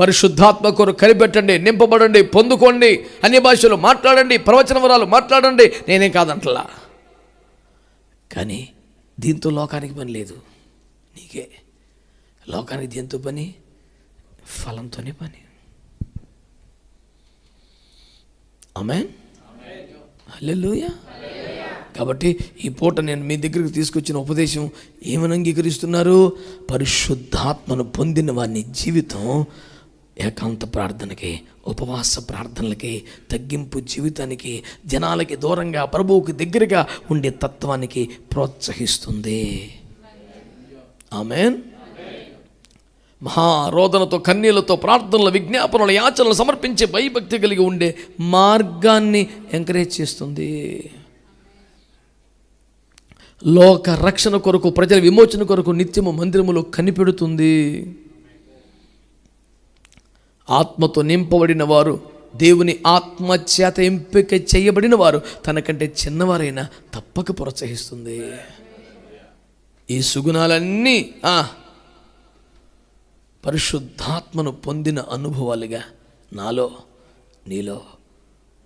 పరిశుద్ధాత్మ కొరకు కనిపెట్టండి, నింపబడండి, పొందుకోండి, అన్య భాషలు మాట్లాడండి, ప్రవచన వరాలు మాట్లాడండి. నేనేం కాదంటలా, కానీ దీంతో లోకానికి పని లేదు. నీకే లోకానికి దేంతో పని? ఫలంతోనే పని. ఆమేన్. హల్లెలూయా. కాబట్టి ఈ పూట నేను మీ దగ్గరికి తీసుకొచ్చిన ఉపదేశం ఏమని అంగీకరిస్తున్నారు? పరిశుద్ధాత్మను పొందిన వాని జీవితం ఏకాంత ప్రార్థనకి, ఉపవాస ప్రార్థనలకి, తగ్గింపు జీవితానికి, జనాలకి దూరంగా ప్రభువుకి దగ్గరగా ఉండే తత్వానికి ప్రోత్సహిస్తుంది. ఆమేన్. మహారోదనతో, కన్నీళ్లతో, ప్రార్థనలు, విజ్ఞాపనలు, యాచనలు సమర్పించే భయభక్తి కలిగి ఉండే మార్గాన్ని ఎంకరేజ్ చేస్తుంది. లోక రక్షణ కొరకు, ప్రజల విమోచన కొరకు నిత్యము మందిరములో కనిపెడుతుంది. ఆత్మతో నింపబడిన వారు, దేవుని ఆత్మచేత ఎంపిక చేయబడిన వారు తనకంటే చిన్నవారైనా తప్పక ప్రోత్సహిస్తుంది. ఈ సుగుణాలన్నీ పరిశుద్ధాత్మను పొందిన అనుభవాలుగా నాలో నీలో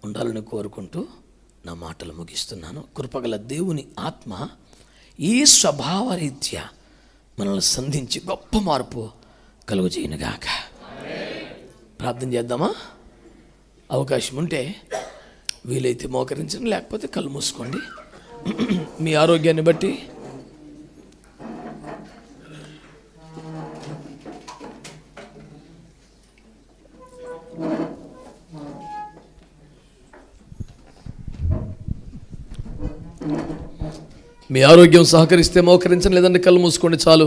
ఉండాలని కోరుకుంటూ నా మాటలు ముగిస్తున్నాను. కృపగల దేవుని ఆత్మ ఈ స్వభావరీత్యా మనల్ని సంధించి గొప్ప మార్పు కలుగజేయునుగాక. ప్రార్థన చేద్దామా? అవకాశం ఉంటే వీలైతే మోకరించండి, లేకపోతే కళ్ళు మూసుకోండి. మీ ఆరోగ్యాన్ని బట్టి మీ ఆరోగ్యం సహకరిస్తే మోకరించండి, లేదంటే కళ్ళు మూసుకోండి చాలు.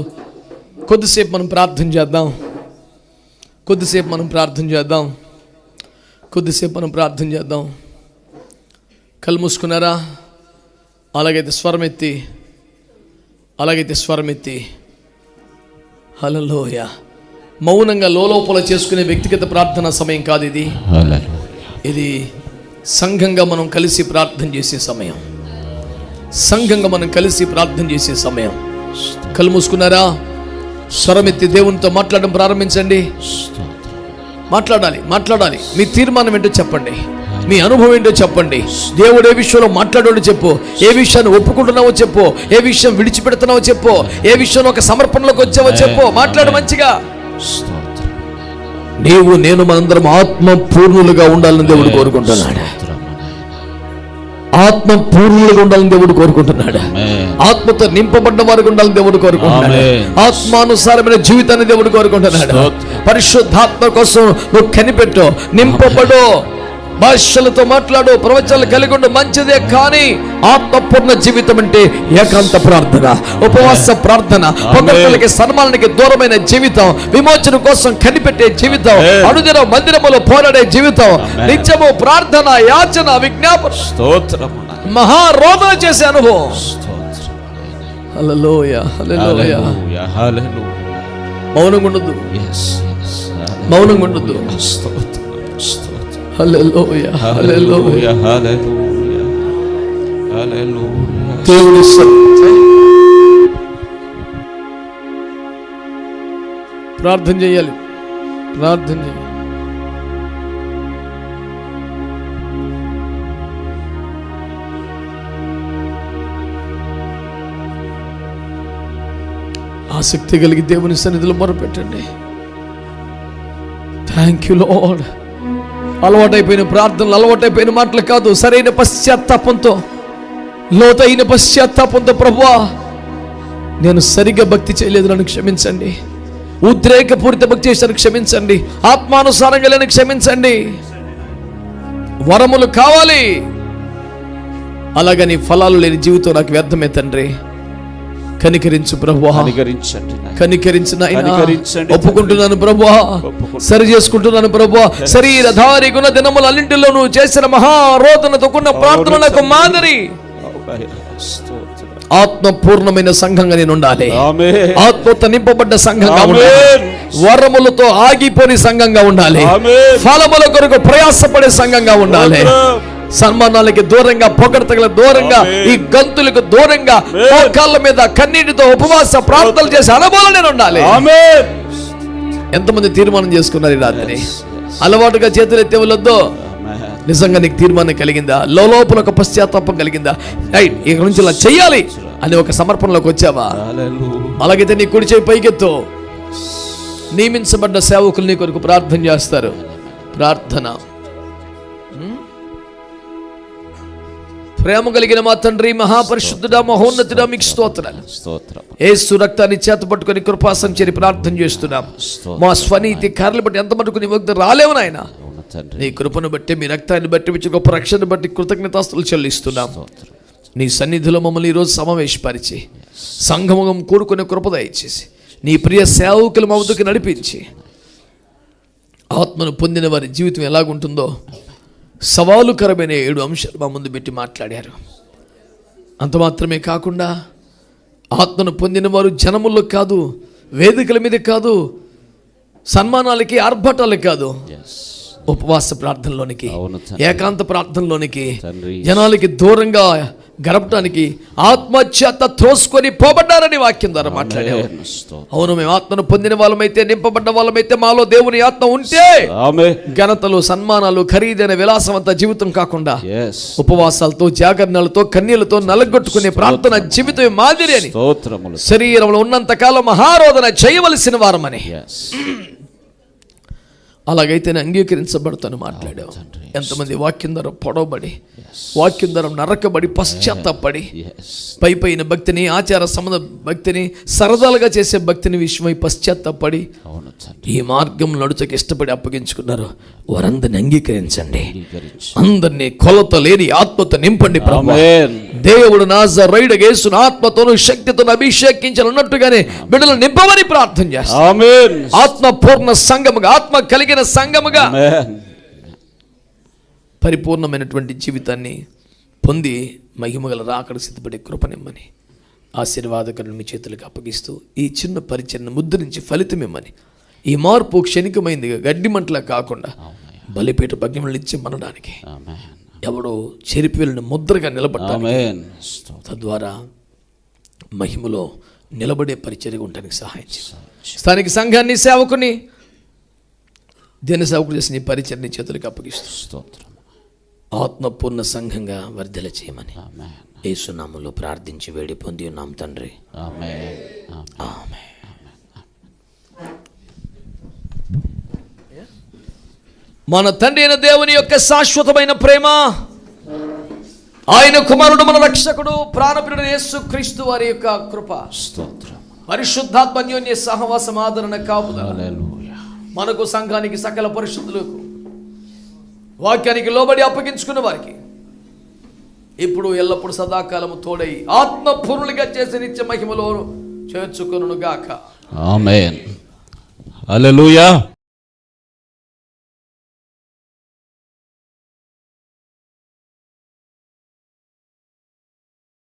కొద్దిసేపు మనం ప్రార్థన చేద్దాం. కొద్దిసేపు మనం ప్రార్థన చేద్దాం. కళ్ళు మూసుకున్నారా? అలాగైతే స్వరం ఎత్తి హల్లెలూయా. మౌనంగా లోపల చేసుకునే వ్యక్తిగత ప్రార్థన సమయం కాదు ఇది. ఇది సంఘంగా మనం కలిసి ప్రార్థన చేసే సమయం. కళ్ళు మూసుకున్నారా? స్వరమెత్తి దేవునితో మాట్లాడడం ప్రారంభించండి. మాట్లాడాలి. మీ తీర్మానం ఏంటో చెప్పండి, మీ అనుభవం ఏంటో చెప్పండి. దేవుడు ఏ విషయంలో మాట్లాడో చెప్పు, ఏ విషయాన్ని ఒప్పుకుంటున్నావో చెప్పు, ఏ విషయం విడిచిపెడుతున్నావో చెప్పు, ఏ విషయంలో ఒక సమర్పణలోకి వచ్చావో చెప్పు. మాట్లాడు మంచిగా. నీవు నేను మనందరం ఆత్మ పూర్ణులుగా ఉండాలని దేవుడు కోరుకుంటున్నాడు. ఆత్మతో నింపబడ్డ వారికి ఉండాలని దేవుడు కోరుకుంటున్నాడు. ఆత్మానుసారమైన జీవితాన్ని దేవుడు కోరుకుంటున్నాడు. పరిశుద్ధాత్మ కోసం నువ్వు కనిపెట్టు, నింపబడు, భాషలతో మాట్లాడు, ప్రవచనాలు కలిగి ఉండు, మంచిదే. కానీ ఆత్మపూర్ణ జీవితం అంటే ఏకాంత ప్రార్థన, ఉపవాస ప్రార్థన, పొగడ్తలకి సన్మానానికి దూరమైన జీవితం, విమోచన కోసం కనిపెట్టే జీవితం, అనుదిన మందిరములో పోరాడే జీవితం, నిత్యము ప్రార్థన, యాచన, విజ్ఞాపన, మహారోదన చేసే అనుభవం. హల్లెలూయా. మౌనంగా ఉండొద్దు. హల్లెలూయా. దేవుని ప్రార్థన చేయాలి. ఆసక్తి కలిగి దేవుని సన్నిధిలో మొరపెట్టండి. Thank you Lord. అలవాటైపోయిన ప్రార్థనలు, అలవాటైపోయిన మాటలు కాదు, సరైన పశ్చాత్తాపంతో, లోతైన పశ్చాత్తాపంతో ప్రభువా నేను సరిగ్గా భక్తి చేయలేదు, నన్ను క్షమించండి. ఉద్రేకపూరిత భక్తి చేశారు, క్షమించండి. ఆత్మానుసారంగా లేని క్షమించండి. వరములు కావాలి, అలాగని ఫలాలు లేని జీవితం నాకు వ్యర్థమే తండ్రి. కనికరించు ప్రభువా, కనికరించు నాయనా. ఒప్పుకుంటున్నాను ప్రభువా, సరి చేసుకుంటున్నాను ప్రభువా. శరీరధారి గుణ దినములు అన్నింటిలో నువ్వు చేసిన మహారోదనతో కూడిన ప్రార్థన నాకు మాదిరి. ఆత్మపూర్ణమైన సంఘంగా నేను ఉండాలి. ఆత్మతో నింపబడ్డ సంఘంగా ఉండాలి. వరములతో ఆగిపోని సంఘంగా ఉండాలి. ఫలముల కొరకు ప్రయాసపడే సంఘంగా ఉండాలి. సన్మానాలకి దూరంగా, పొగడతలకు దూరంగా, ఈ గంతులకు దూరంగా, మోకాళ్ళ మీద కన్నీటితో ఉపవాస ప్రార్థనలు చేసే అనుభవం నేను ఉండాలి. ఎంతమంది తీర్మానం చేసుకున్నారు ఈ రాత్రి? అలవాటుగా చేతులు ఎత్తే వెళ్ళొద్దు. నిజంగా నీకు తీర్మానం కలిగిందా? లోపల ఒక పశ్చాత్తాపం కలిగిందా? రైట్, ఇక నుంచి ఇలా చెయ్యాలి అని ఒక సమర్పణలోకి వచ్చావా? అలాగైతే నీ కుడి చేయి పైకెత్తు. నియమించబడ్డ సేవకులు నీ కొరకు ప్రార్థన చేస్తారు. ప్రార్థన. ప్రేమ కలిగిన మా తండ్రి, మహాపరిశుద్ధుడా, మహోన్నతుడా, మీకు స్తోత్రాలు. యేసు రక్తాన్ని చేత పట్టుకొని కృపాసం చేరి ప్రార్థన చేస్తున్నాం. మా స్వనీతి కార్యలు బట్టి ఎంత మటుకు నీ వద్ద రాలేవు నాయన. నీ కృపను బట్టి, మీ రక్తాన్ని బట్టి, మీ గొప్ప రక్షణ బట్టి కృతజ్ఞతాస్తులు చెల్లిస్తున్నాం. నీ సన్నిధిలో మమ్మల్ని ఈరోజు సమావేశపరిచి సంఘముగం కూడుకునే కృప దయచేసి నీ ప్రియ సేవకులు మా వద్దకు నడిపించి ఆత్మను పొందిన వారి జీవితం ఎలాగుంటుందో సవాలుకరమైన 7 అంశాలు మా ముందు పెట్టి మాట్లాడారు. అంత మాత్రమే కాకుండా ఆత్మను పొందిన వారు జనముల్లో కాదు, వేదికల మీద కాదు, సన్మానాలకి, ఆర్భటాలకి కాదు, ఉపవాస ప్రార్థనలోనికి, ఏకాంత ప్రార్థనలోనికి, జనాలకి దూరంగా గడపడానికి ఆత్మచేత త్రోసుకొని పోబడ్డారని వాక్యం ద్వారా మాట్లాడారు. అవును, మేము ఆత్మను పొందిన వాళ్ళమైతే, నింపబడ్డ వాళ్ళమైతే, మాలో దేవుని ఆత్మ ఉంటే ఘనతలు, సన్మానాలు, ఖరీదైన విలాసవంత జీవితం కాకుండా ఉపవాసాలతో, జాగరణలతో, కన్యలతో నలగొట్టుకునే ప్రార్థన జీవితం మాదిరి అని శరీరంలో ఉన్నంత కాలం మహారోదన చేయవలసిన వారమని, అలాగైతే అంగీకరించబడతాను మాట్లాడావు. ఎంతమంది వాక్యం ద్వారా పొడవబడి, వాక్యం ద్వారా నరకబడి, పశ్చాత్తాపడి, పైన భక్తిని, ఆచార సంబంధ భక్తిని, సరదాలుగా చేసే భక్తిని విషయమై పశ్చాత్తాపడి ఈ మార్గం నడుచకి ఇష్టపడి అప్పగించుకున్నారు. వారందరిని అంగీకరించండి. అందరినీ కొలత లేని ఆత్మతో నింపండి ప్రభువా. దేవుడు నాజరేయుడైన యేసును ఆత్మతోను శక్తితోను అభిషేకించాలన్నట్టుగానే బిడ్డలను నింపమని ప్రార్థన చేస్తాం. ఆత్మపూర్ణ సంఘముగా, ఆత్మ కలిగిన సంఘముగా పరిపూర్ణమైనటువంటి జీవితాన్ని పొంది మహిమగల రాకడ సిద్ధపడే కృపనిమ్మని ఆశీర్వాదకరులు మీ చేతులకు అప్పగిస్తూ ఈ చిన్న పరిచయను ముద్రించి ఫలితమిమ్మని, ఈ మార్పు క్షణికమైందిగా గడ్డి మంటలా కాకుండా బలిపేట భగ్యములను ఇచ్చి మనడానికి ఎవడో చెరిపి వెళ్ళిన ముద్రగా నిలబడ్డాను. తద్వారా మహిమలో నిలబడే పరిచర్యగా ఉండడానికి సహాయం చేయండి. స్థానిక సంఘాన్ని, సేవకుని, దేని సేవకులు చేసిన ఈ పరిచర్ని చేతులకు అప్పగిస్తూ ఆత్మపూర్ణ సంఘంగా వర్ధల చేయమని యేసు నామములో ప్రార్థించి వేడి పొంది ఉన్నాం తండ్రి. ఆమేన్. మన తండ్రి అయిన దేవుని యొక్క శాశ్వతమైన ప్రేమ, ఆయన కుమారుడు మన రక్షకుడు ప్రాణప్రియుడు యేసుక్రీస్తు వారి యొక్క కృప, పరిశుద్ధాత్మ అన్యోన్య సహవాసం, ఆదరణ, కాపుదల మనకు, సంఘానికి, సకల పరిశుద్ధులకు, వాక్యానికి లోబడి అప్పగించుకున్న వారికి ఇప్పుడు ఎల్లప్పుడు సదాకాలము తోడై ఆత్మపూర్ణులుగా చేసి నిత్య మహిమలో చేర్చుకొనుగాక. ఆమేన్. హల్లెలూయా.